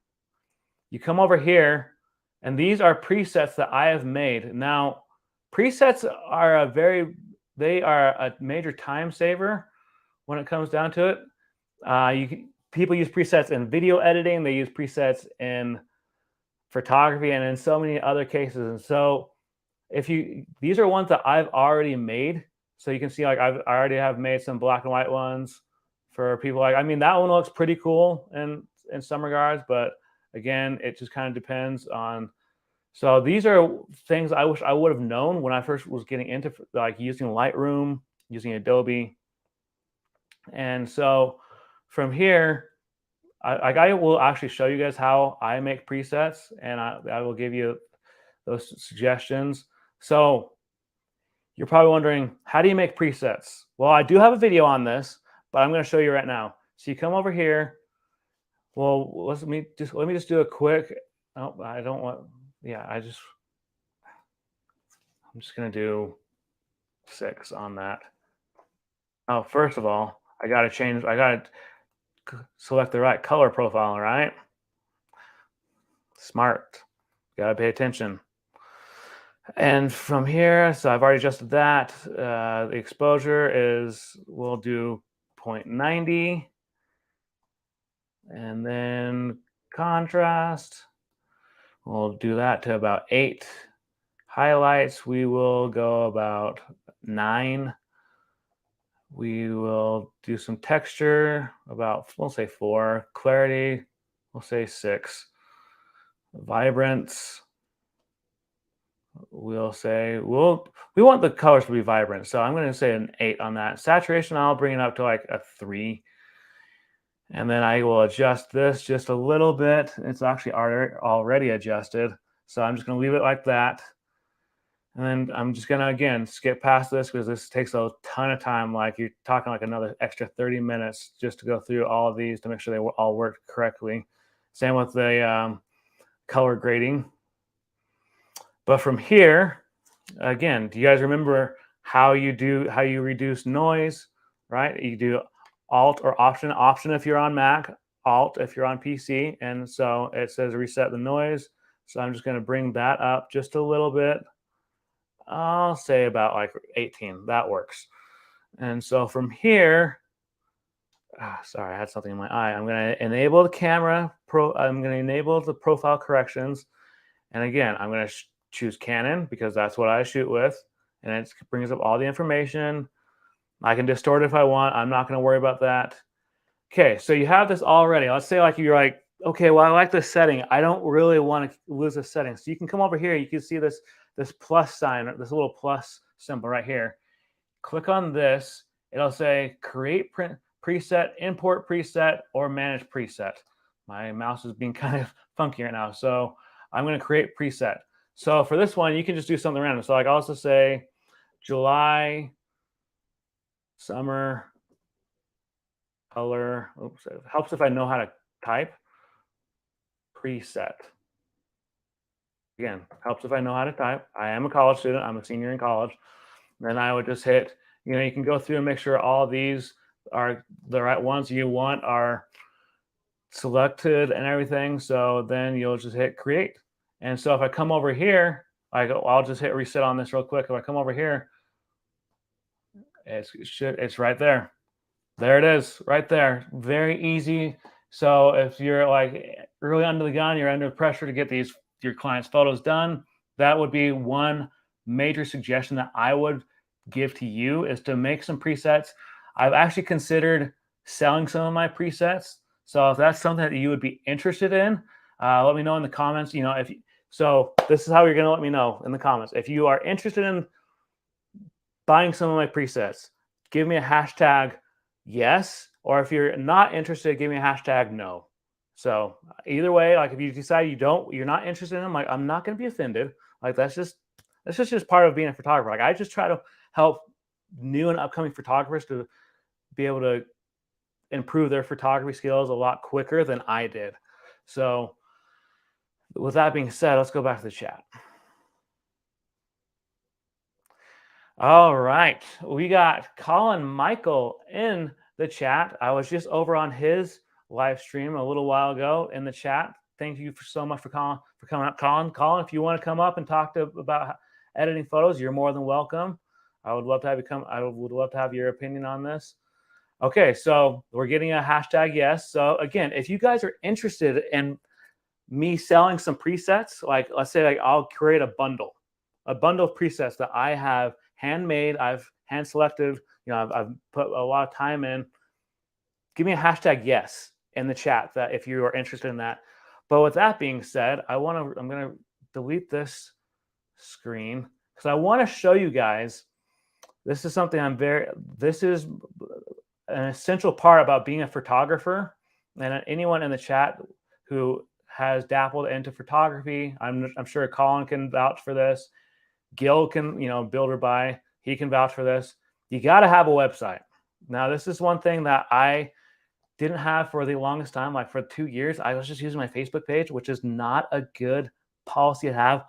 You come over here, and these are presets that I have made. Now, presets are a major time saver when it comes down to it. People use presets in video editing. They use presets in photography and in so many other cases. And so these are ones that I've already made. So you can see, like, I already have made some black and white ones for people. Like, I mean, that one looks pretty cool in some regards, but again, it just kind of depends on. So these are things I wish I would have known when I first was getting into like using Lightroom, using Adobe. And so from here, I will actually show you guys how I make presets, and I will give you those suggestions. So you're probably wondering, how do you make presets? Well, I do have a video on this, but I'm going to show you right now. So you come over here. Well, let me just do a quick. Oh, I don't want. Yeah, I'm just going to do 6 on that. Oh, first of all, I got to select the right color profile, right? Smart. Got to pay attention. And from here, so I've already adjusted that. The exposure we'll do 0.90. And then contrast, we'll do that to about 8. Highlights, we will go about 9. We will do some texture, we'll say 4. Clarity, we'll say 6. Vibrance, we'll say, we want the colors to be vibrant. So I'm going to say an 8 on that. Saturation, I'll bring it up to like a 3. And then I will adjust this just a little bit. It's actually already adjusted. So I'm just going to leave it like that. And then I'm just going to, again, skip past this because this takes a ton of time. Like you're talking like another extra 30 minutes just to go through all of these to make sure they all work correctly. Same with the color grading. But from here, again, do you guys remember how you reduce noise, right? You do Alt or Option. Option if you're on Mac, Alt if you're on PC. And so it says reset the noise. So I'm just going to bring that up just a little bit. I'll say about like 18. That works. And so from here, sorry, I had something in my eye. I'm going to enable the camera. I'm going to enable the profile corrections. And again, I'm going to choose Canon because that's what I shoot with. And it brings up all the information. I can distort it if I want. I'm not going to worry about that. Okay, so you have this already. Let's say like you're like, okay, well, I like this setting. I don't really want to lose this setting. So you can come over here. You can see this this plus sign, this little plus symbol right here. Click on this. It'll say create print preset, import preset, or manage preset. My mouse is being kind of funky right now. So I'm going to create preset. So for this one, you can just do something random. So like I'll also say July, summer, color. Oops, it helps if I know how to type. Preset. Again, helps if I know how to type. I am a college student. I'm a senior in college. Then I would just hit, you can go through and make sure all these are the right ones you want are selected and everything. So then you'll just hit create. And so if I come over here, I'll just hit reset on this real quick. If I come over here, it's right there. There it is, right there. Very easy. So if you're like early under the gun, you're under pressure to get your clients' photos done, that would be one major suggestion that I would give to you, is to make some presets. I've actually considered selling some of my presets. So if that's something that you would be interested in, let me know in the comments. So this is how you're going to let me know in the comments. If you are interested in buying some of my presets, give me a hashtag yes, or if you're not interested, give me a hashtag no. So either way, like if you decide you're not interested in them, like I'm not going to be offended. Like that's just part of being a photographer. Like I just try to help new and upcoming photographers to be able to improve their photography skills a lot quicker than I did. So with that being said, let's go back to the chat. All right, we got Colin Michael in the chat. I was just over on his live stream a little while ago in the chat. Thank you so much for coming up, Colin. Colin, if you want to come up and talk about editing photos, you're more than welcome. I would love to have you come. I would love to have your opinion on this. Okay, so we're getting a hashtag yes. So again, if you guys are interested in me selling some presets, like let's say I'll create a bundle of presets that I have handmade, I've hand selected, I've put a lot of time in. Give me a hashtag yes in the chat that if you are interested in that. But with that being said, I'm going to delete this screen because I want to show you guys. This is something this is an essential part about being a photographer, and anyone in the chat who has dabbled into photography, I'm sure Colin can vouch for this. Gil can, build or buy, he can vouch for this. You got to have a website. Now, this is one thing that I didn't have for the longest time. Like for 2 years, I was just using my Facebook page, which is not a good policy to have.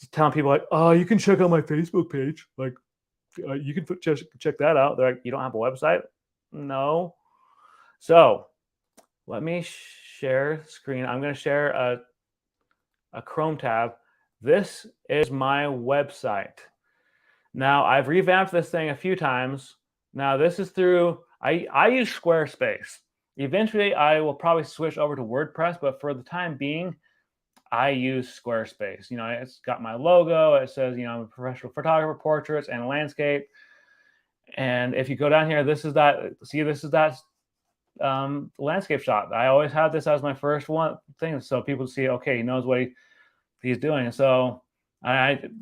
Just telling people like, oh, you can check out my Facebook page. Like, you can check that out. They're like, you don't have a website? No. So let me share screen. I'm going to share a Chrome tab. This is my website. Now, I've revamped this thing a few times. Now, this is through, I use Squarespace. Eventually, I will probably switch over to WordPress, but for the time being, I use Squarespace. It's got my logo. It says, I'm a professional photographer, portraits, and landscape. And if you go down here, this is that landscape shot. I always had this as my first thing, so people see, okay, he knows what he's doing. So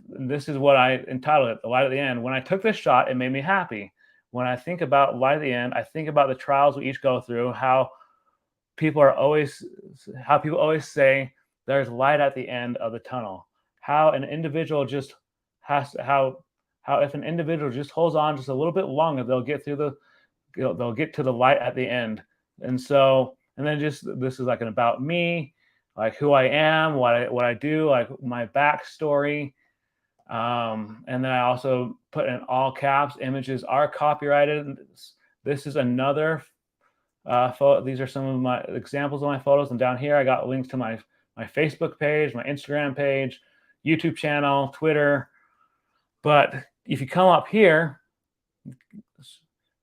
this is what I entitled it, The Light at the End. When I took this shot, it made me happy. When I think about light at the end, I think about the trials we each go through, how people always say there's light at the end of the tunnel. How an individual just if an individual just holds on just a little bit longer, they'll get to the light at the end. And then this is like an about me, like who I am, what I do, like my backstory. And then I also put in all caps, images are copyrighted. This is another photo. These are some of my examples of my photos. And down here, I got links to my Facebook page, my Instagram page, YouTube channel, Twitter. But if you come up here,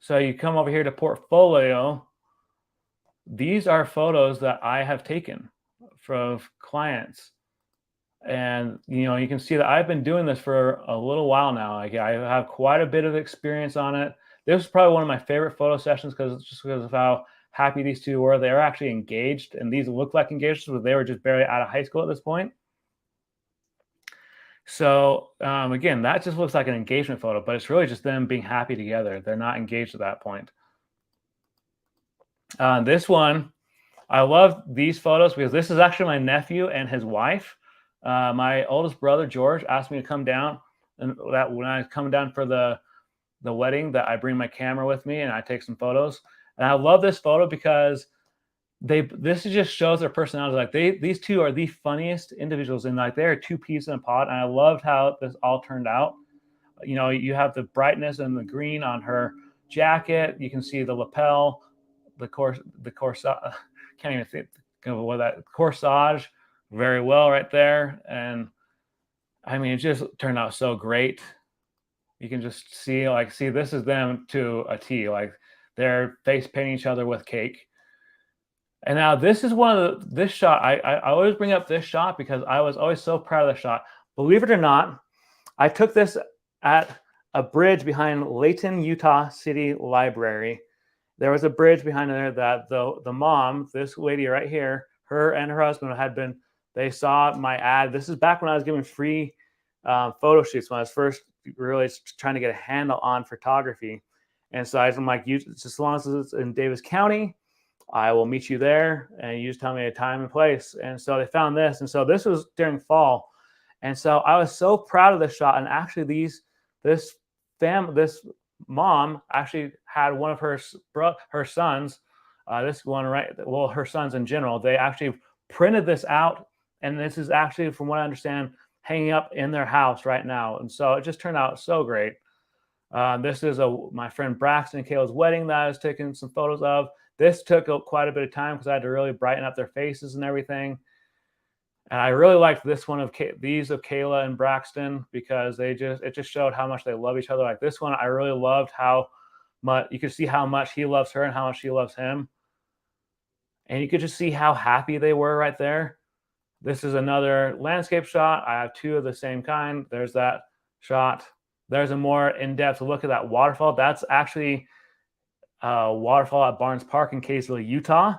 so you come over here to portfolio, these are photos that I have taken from clients. And, you can see that I've been doing this for a little while now. Like, I have quite a bit of experience on it. This was probably one of my favorite photo sessions because of how happy these two were. They were actually engaged, and these look like engagements, but they were just barely out of high school at this point. So again, that just looks like an engagement photo, but it's really just them being happy together. They're not engaged at that point. This one, I love these photos because this is actually my nephew and his wife. My oldest brother, George, asked me to come down, and that when I come down for the wedding, that I bring my camera with me and I take some photos. And I love this photo because this just shows their personality. Like these two are the funniest individuals, and like they're two peas in a pod. And I loved how this all turned out. You know, you have the brightness and the green on her jacket. You can see the lapel, the corsage. Can't even think of what that corsage very well right there. And I mean, it just turned out so great. You can just see, like, see, this is them to a T. Like they're face painting each other with cake. And now this is one of this shot. I always bring up this shot because I was always so proud of the shot. Believe it or not, I took this at a bridge behind Layton, Utah City Library. There was a bridge behind there that the mom, this lady right here, her and her husband had been, they saw my ad. This is back when I was giving free photo shoots, when I was first really trying to get a handle on photography. And so I'm like, just as long as it's in Davis County, I will meet you there, and you just tell me a time and place. And so they found this. And so this was during fall. And so I was so proud of this shot. And actually this mom actually had one of her sons, this one, right? Well, her sons in general, they actually printed this out. And this is actually, from what I understand, hanging up in their house right now. And so it just turned out so great. This is my friend Braxton and Kayla's wedding that I was taking some photos of. This took quite a bit of time because I had to really brighten up their faces and everything. And I really liked this one of these of Kayla and Braxton because it just showed how much they love each other. Like this one, I really loved how much you could see how much he loves her and how much she loves him. And you could just see how happy they were right there. This is another landscape shot. I have two of the same kind. There's that shot. There's a more in-depth look at that waterfall. That's actually a waterfall at Barnes Park in Kaysville, Utah.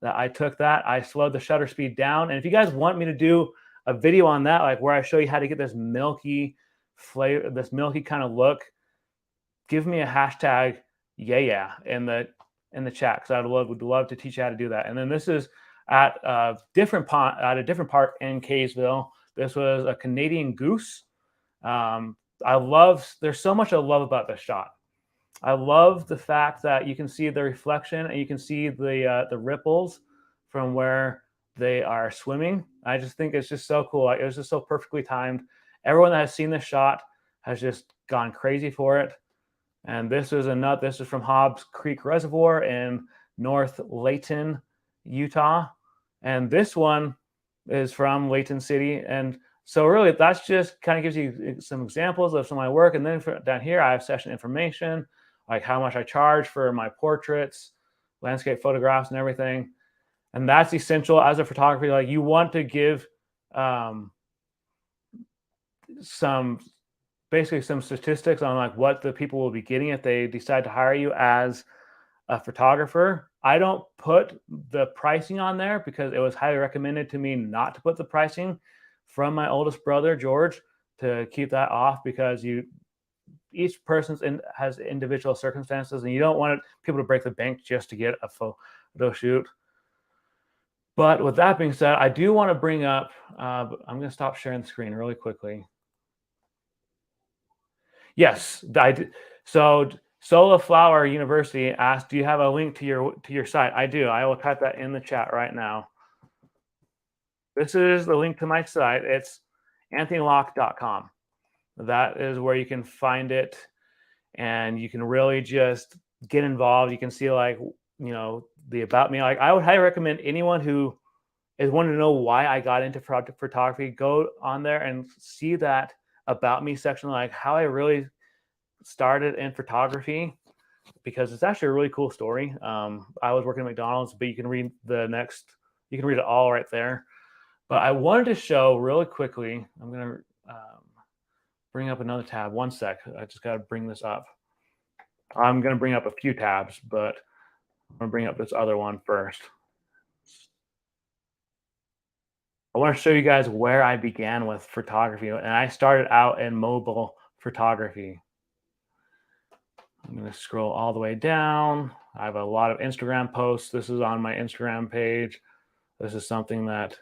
That I took that. I slowed the shutter speed down. And if you guys want me to do a video on that, like where I show you how to get this milky flavor, this milky kind of look, give me a hashtag yeah in the chat, because would love to teach you how to do that. And then this is at a different park in Kaysville. This was a Canadian goose. There's so much I love about this shot. I love the fact that you can see the reflection and you can see the ripples from where they are swimming. I just think it's just so cool. Like, it was just so perfectly timed. Everyone that has seen this shot has just gone crazy for it. And this is from Hobbs Creek Reservoir in North Layton, Utah. And this one is from Layton City. And so really, that's just kind of gives you some examples of some of my work. And then down here, I have session information, like how much I charge for my portraits, landscape photographs, and everything. And that's essential as a photographer. Like, you want to give basically some statistics on like what the people will be getting if they decide to hire you as a photographer. I don't put the pricing on there because it was highly recommended to me not to put the pricing from my oldest brother, George, to keep that off, because each person has individual circumstances, and you don't want people to break the bank just to get a photo shoot. But with that being said, I do want to bring up, I'm going to stop sharing the screen really quickly. Yes, I did. So Sola Flower University asked, do you have a link to your site? I do. I will type that in the chat right now. This is the link to my site. It's anthonylocke.com. That is where you can find it, and you can really just get involved. You can see, like, the about me. Like, I would highly recommend anyone who is wanting to know why I got into photography, go on there and see that about me section, like how I really started in photography, because it's actually a really cool story. I was working at McDonald's, but you can read it all right there. But I wanted to show really quickly, I'm going to bring up another tab. One sec. I just got to bring this up. I'm going to bring up a few tabs, but I'm going to bring up this other one first. I want to show you guys where I began with photography. And I started out in mobile photography. I'm going to scroll all the way down. I have a lot of Instagram posts. This is on my Instagram page. This is something that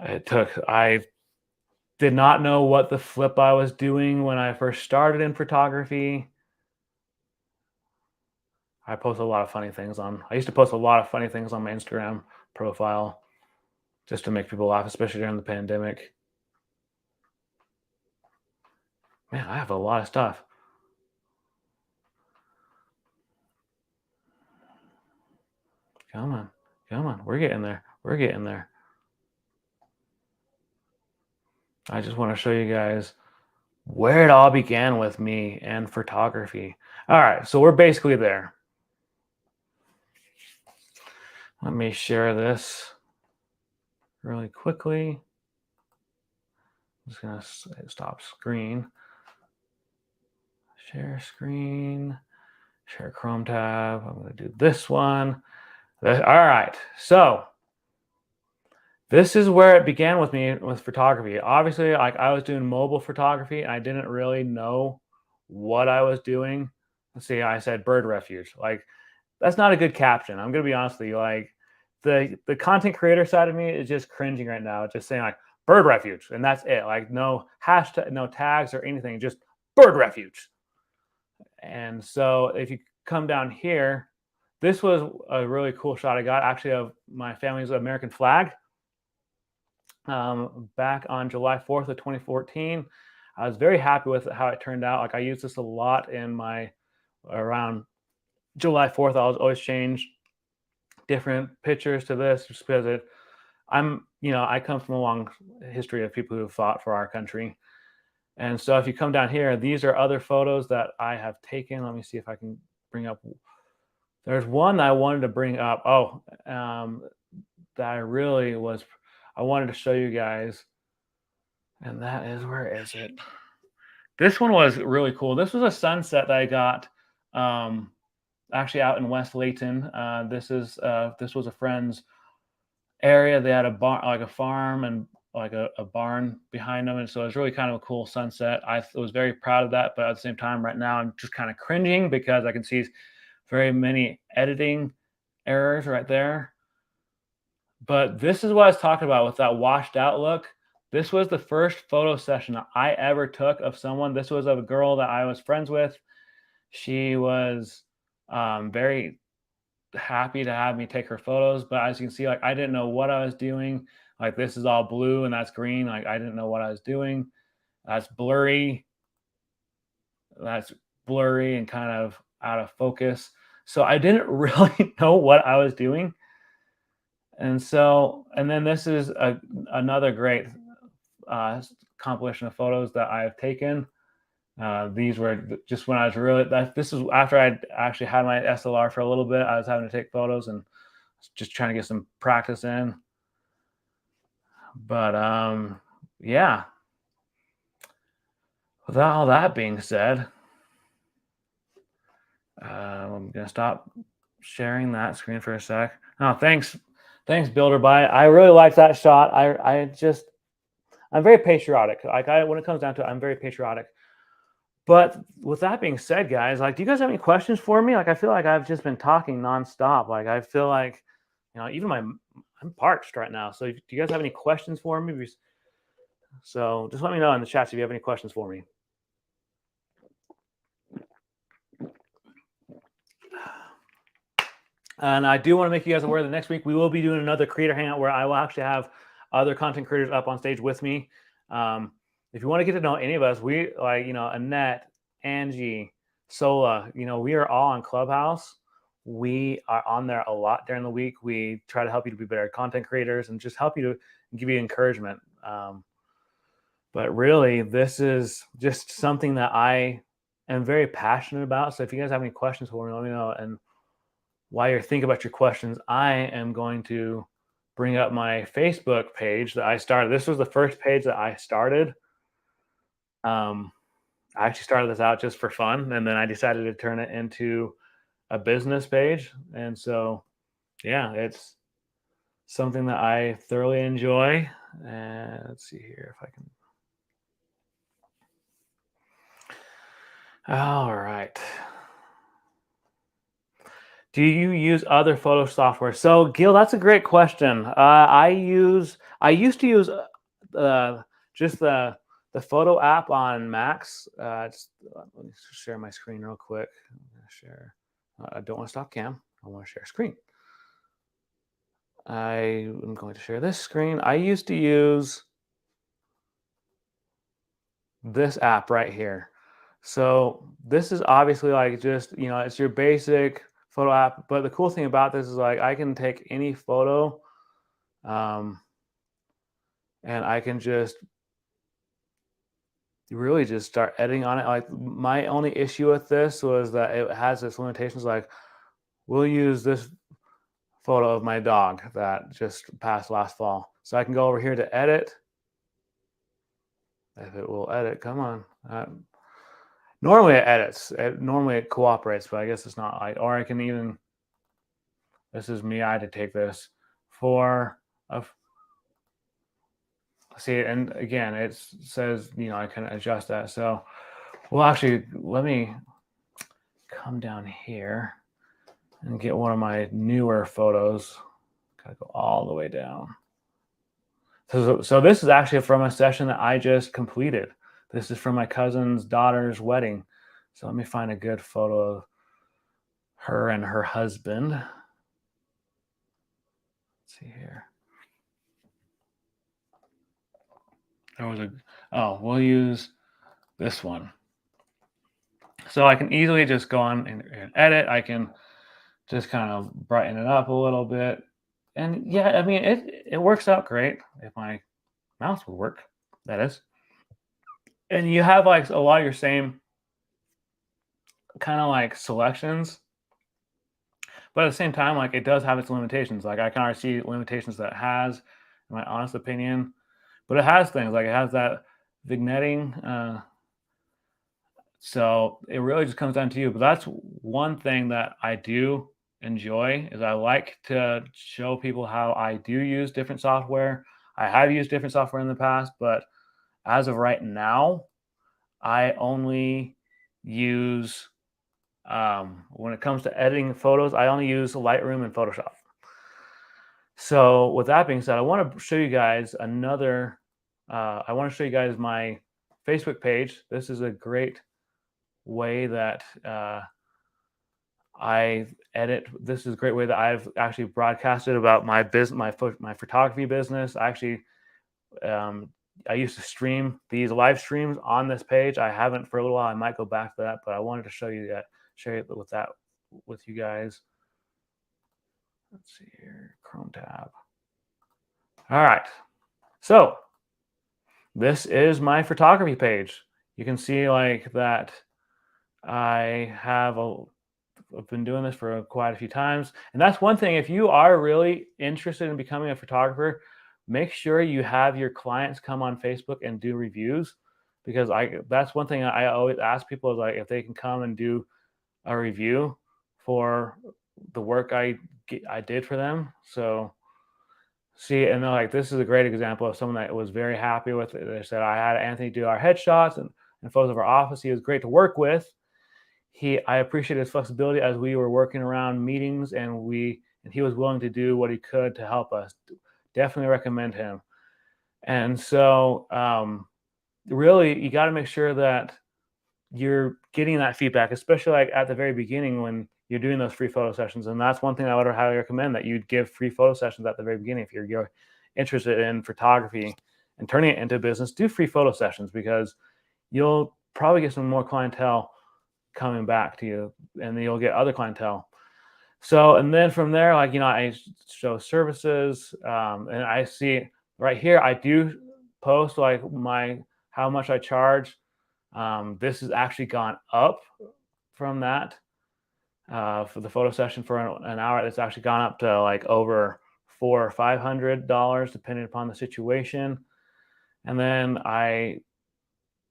it took. I did not know what the flip I was doing when I first started in photography. I post a lot of funny things on. I used to post a lot of funny things on my Instagram profile just to make people laugh, especially during the pandemic. Man, I have a lot of stuff. Come on, come on. We're getting there. We're getting there. I just want to show you guys where it all began with me and photography. All right, so we're basically there. Let me share this really quickly. I'm just going to stop screen. Share screen. Share Chrome tab. I'm going to do this one. All right, so this is where it began with me with photography. Obviously, like I was doing mobile photography and I didn't really know what I was doing. Let's see, I said bird refuge. Like that's not a good caption. I'm gonna be honest with you. Like the content creator side of me is just cringing right now, just saying like bird refuge, and that's it. Like no hashtag, no tags or anything, just bird refuge. And so if you come down here, this was a really cool shot I got actually of my family's American flag. Back on July 4th of 2014. I was very happy with how it turned out. Like I used this a lot in my around July 4th. I always change different pictures to this just because I come from a long history of people who fought for our country. And so if you come down here, these are other photos that I have taken. Let me see if I can bring up. There's one that I wanted to bring up. That I wanted to show you guys. And that is, where is it? This one was really cool. This was a sunset that I got actually out in West Layton. This was a friend's area. They had a barn, like a farm and like a barn behind them. And so it was really kind of a cool sunset. I was very proud of that. But at the same time, right now, I'm just kind of cringing because I can see very many editing errors right there. But this is what I was talking about with that washed out look. This was the first photo session I ever took of someone. This was of a girl that I was friends with. She was very happy to have me take her photos. But as you can see, like I didn't know what I was doing. Like this is all blue and that's green. Like I didn't know what I was doing. That's blurry. That's blurry and kind of out of focus. So I didn't really know what I was doing. And then this is another great compilation of photos that I've taken. These were just when I was this is after I'd actually had my SLR for a little bit. I was having to take photos and just trying to get some practice in. But yeah. Without all that being said, I'm gonna stop sharing that screen for a sec. Oh, thanks, BuilderBuy. I really like that shot. I'm very patriotic. Like when it comes down to it, I'm very patriotic. But with that being said, guys, like, do you guys have any questions for me? Like, I feel like I've just been talking nonstop. Like, I feel like, even I'm parched right now. So, do you guys have any questions for me? So, just let me know in the chat if you have any questions for me. And I do want to make you guys aware that next week we will be doing another creator hangout where I will actually have other content creators up on stage with me. If you want to get to know any of us, we like, Annette, Angie, Sola, we are all on Clubhouse. We are on there a lot during the week. We try to help you to be better content creators and just help you to give you encouragement. But really, this is just something that I am very passionate about. So if you guys have any questions for me, let me know. And while you're thinking about your questions, I am going to bring up my Facebook page that I started. This was the first page that I started. I actually started this out just for fun, and then I decided to turn it into a business page. And so, yeah, it's something that I thoroughly enjoy. And let's see here if I can. All right. Do you use other photo software? So, Gil, that's a great question. I used to use just the photo app on Macs. Let me share my screen real quick. I'm gonna share. I don't want to stop cam. I want to share screen. I am going to share this screen. I used to use this app right here. So this is obviously like just, it's your basic photo app. But the cool thing about this is like I can take any photo and I can just really just start editing on it. Like my only issue with this was that it has its limitations. Like we'll use this photo of my dog that just passed last fall. So I can go over here to edit. If it will edit, come on. Normally it edits. Normally it cooperates, but I guess it's not like, or I can even, this is me, I had to take this for a, see, and again, it says, I can adjust that. So, well, actually, let me come down here and get one of my newer photos. Gotta go all the way down. So this is actually from a session that I just completed. This is from my cousin's daughter's wedding. So let me find a good photo of her and her husband. Let's see here. We'll use this one. So I can easily just go on and edit. I can just kind of brighten it up a little bit. And yeah, I mean, it works out great. If my mouse would work, that is. And you have like a lot of your same kind of like selections, but at the same time, like it does have its limitations. Like I can already see limitations that it has, in my honest opinion, but it has things like it has that vignetting. So it really just comes down to you. But that's one thing that I do enjoy is I like to show people how I do use different software. I have used different software in the past, but as of right now, I only use, when it comes to editing photos, I only use Lightroom and Photoshop. So with that being said, I want to show you guys another, I want to show you guys my Facebook page. This is a great way that I edit. This is a great way that I've actually broadcasted about my business, my photography business. I used to stream these live streams on this page. I haven't for a little while. I might go back to that, but I wanted to show you that, share it with you guys. Let's see here, Chrome tab. All right. So this is my photography page. You can see like that I've been doing this for quite a few times. And that's one thing, if you are really interested in becoming a photographer, make sure you have your clients come on Facebook and do reviews, because that's one thing I always ask people is like if they can come and do a review for the work I did for them. So see, and they're like, this is a great example of someone that was very happy with it. They said, I had Anthony do our headshots and photos of our office. He was great to work with. I appreciate his flexibility as we were working around meetings, and he was willing to do what he could to help us. Definitely recommend him. And so really, you got to make sure that you're getting that feedback, especially like at the very beginning when you're doing those free photo sessions. And that's one thing I would highly recommend, that you'd give free photo sessions at the very beginning. If you're interested in photography and turning it into a business, do free photo sessions, because you'll probably get some more clientele coming back to you, and then you'll get other clientele. So, and then from there, like, I show services, and I see right here, I do post like how much I charge. This has actually gone up from that, for the photo session for an hour. It's actually gone up to like over $400 or $500, depending upon the situation. And then I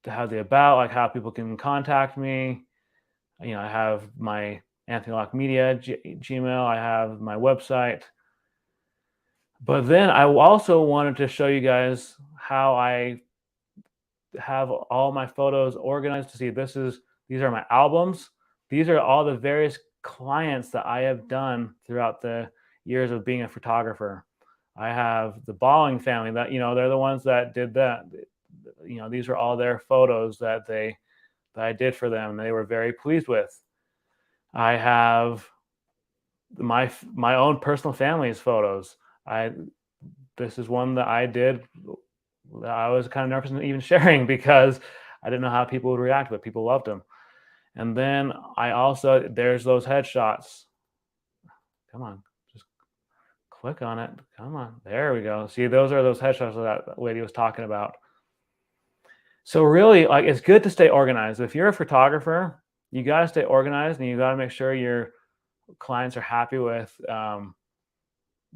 have the about, like how people can contact me. I have my Anthony Locke Media Gmail. I have my website. But then I also wanted to show you guys how I have all my photos organized to see these are my albums. These are all the various clients that I have done throughout the years of being a photographer. I have the Balling family that, they're the ones that did that. These are all their photos that I did for them. They were very pleased with. I have my own personal family's photos. This is one that I did. I was kind of nervous even sharing because I didn't know how people would react, but people loved them. And then there's those headshots. Come on, just click on it. Come on, there we go. See, those are those headshots that lady was talking about. So really, like, it's good to stay organized. If you're a photographer, you got to stay organized, and you got to make sure your clients are happy with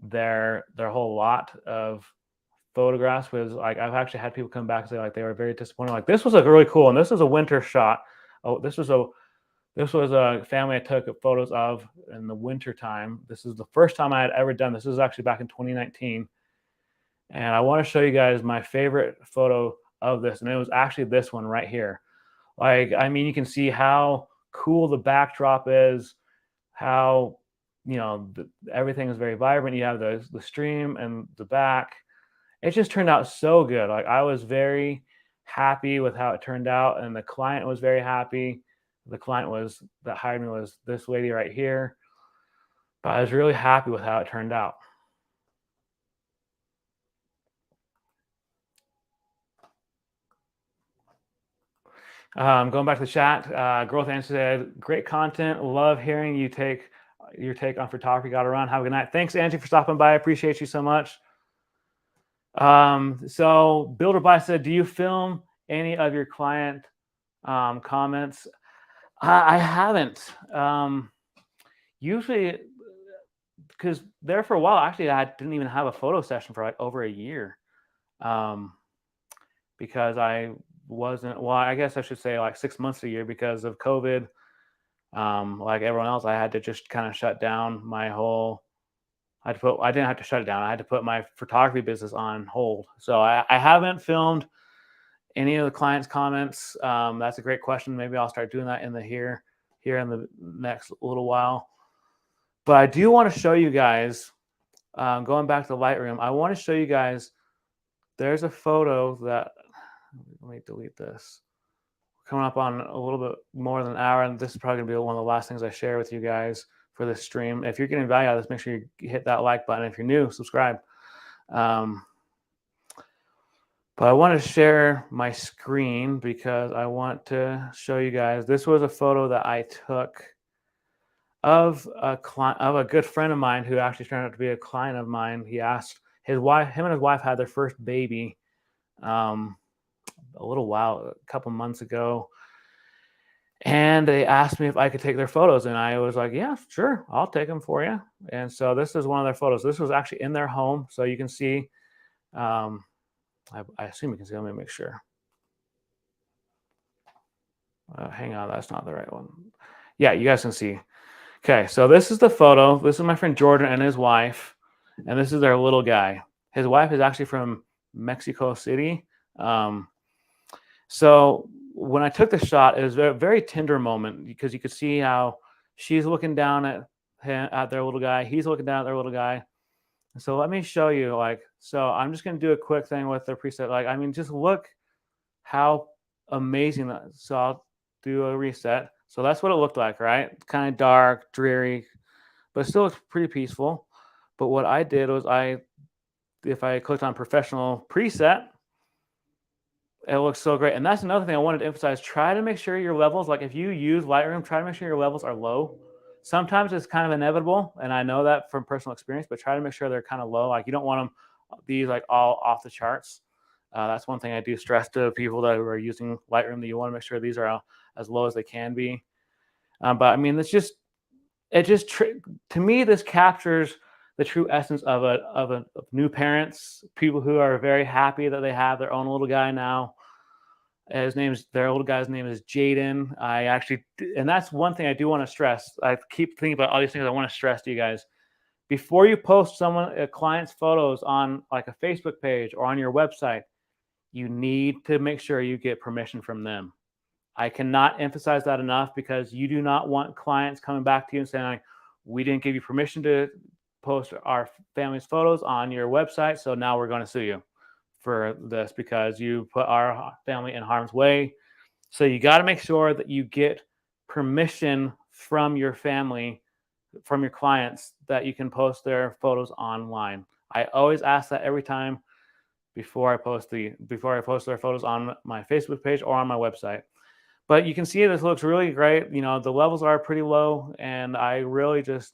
their whole lot of photographs. Because, like, I've actually had people come back and say, like, they were very disappointed. Like, this was a really cool, and this is a winter shot. Oh, this was a family I took photos of in the winter time. This is the first time I had ever done this. This was actually back in 2019. And I want to show you guys my favorite photo of this. And it was actually this one right here. Like, I mean, you can see how cool the backdrop is, how, everything is very vibrant. You have the stream and the back. It just turned out so good. Like, I was very happy with how it turned out, and the client was very happy. The client that hired me was this lady right here. But I was really happy with how it turned out. Going back to the chat, Growth Answer said, great content. Love hearing your take on photography. Got to run. Have a good night. Thanks, Angie, for stopping by. I appreciate you so much. So Builder By said, do you film any of your client comments? I haven't. Usually, because there for a while, actually, I didn't even have a photo session for like over a year. Because I wasn't, well, I guess I should say like 6 months a year because of COVID. Like everyone else, I had to just kind of shut down my whole, I didn't have to shut it down. I had to put my photography business on hold. So I haven't filmed any of the clients' comments. That's a great question. Maybe I'll start doing that here in the next little while. But I do want to show you guys, going back to Lightroom, I want to show you guys, there's a photo that, let me delete this. Coming up on a little bit more than an hour, and this is probably gonna be one of the last things I share with you guys for this stream. If you're getting value out of this, make sure you hit that like button. If you're new, subscribe. But I want to share my screen because I want to show you guys. This was a photo that I took of a good friend of mine who actually turned out to be a client of mine. He asked him and his wife had their first baby a little while, a couple months ago. And they asked me if I could take their photos. And I was like, yeah, sure, I'll take them for you. And so this is one of their photos. This was actually in their home. So you can see, I assume you can see, let me make sure. Hang on, that's not the right one. Yeah, you guys can see. Okay, so this is the photo. This is my friend Jordan and his wife. And this is their little guy. His wife is actually from Mexico City. So when I took the shot, it was a very tender moment because you could see how she's looking down at their little guy. He's looking down at their little guy. So let me show you, so I'm just going to do a quick thing with the preset. Just look how amazing that is. So I'll do a reset. So that's what it looked like, right? Kind of dark, dreary, but it still looks pretty peaceful. But what I did was if I clicked on professional preset, it looks so great. And that's another thing I wanted to emphasize. Try to make sure your levels, like if you use Lightroom, try to make sure your levels are low. Sometimes it's kind of inevitable, and I know that from personal experience, but try to make sure they're kind of low. Like you don't want these like all off the charts. That's one thing I do stress to people that are using Lightroom, that you want to make sure these are as low as they can be. But to me, this captures the true essence of new parents, people who are very happy that they have their own little guy now. Their little guy's name is Jaden. And that's one thing I do want to stress. I keep thinking about all these things I want to stress to you guys, before you post a client's photos on like a Facebook page or on your website, you need to make sure you get permission from them. I cannot emphasize that enough, because you do not want clients coming back to you and saying, we didn't give you permission to post our family's photos on your website, so now we're going to sue you for this because you put our family in harm's way. So you got to make sure that you get permission from your family, from your clients, that you can post their photos online. I always ask that every time before I post their photos on my Facebook page or on my website. But you can see this looks really great. You know, the levels are pretty low, and I really just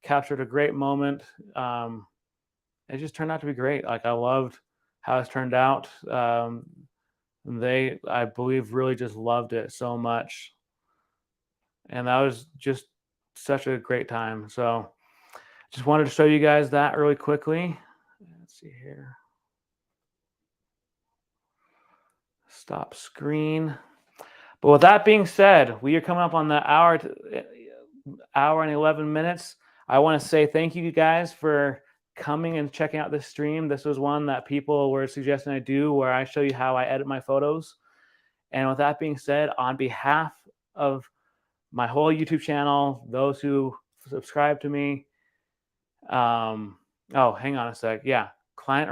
captured a great moment. It just turned out to be great. Like, I loved how it's turned out. They, I believe, really just loved it so much. And that was just such a great time. So just wanted to show you guys that really quickly. Let's see here. Stop screen. But with that being said, we are coming up on the hour and 11 minutes. I want to say thank you guys for coming and checking out this stream. This was one that people were suggesting I do, where I show you how I edit my photos. And with that being said, on behalf of my whole YouTube channel, those who subscribe to me, oh, hang on a sec. Yeah, client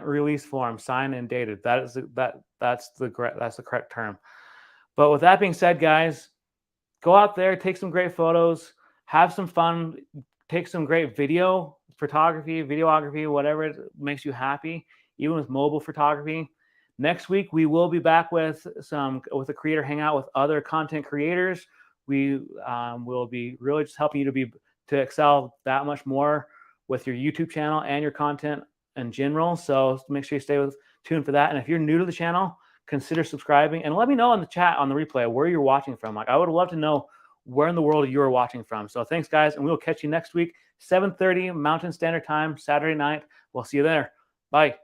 release form, signed and dated. That's the correct term. But with that being said, guys, go out there, take some great photos, have some fun, take some great video photography, videography, whatever makes you happy, even with mobile photography. Next week, we will be back with a creator hangout with other content creators. We will be really just helping you to excel that much more with your YouTube channel and your content in general. So make sure you stay tuned for that. And if you're new to the channel, consider subscribing, and let me know in the chat on the replay where you're watching from. Like, I would love to know where in the world you're watching from. So thanks, guys, and we'll catch you next week, 7:30 Mountain Standard Time, Saturday night. We'll see you there. Bye.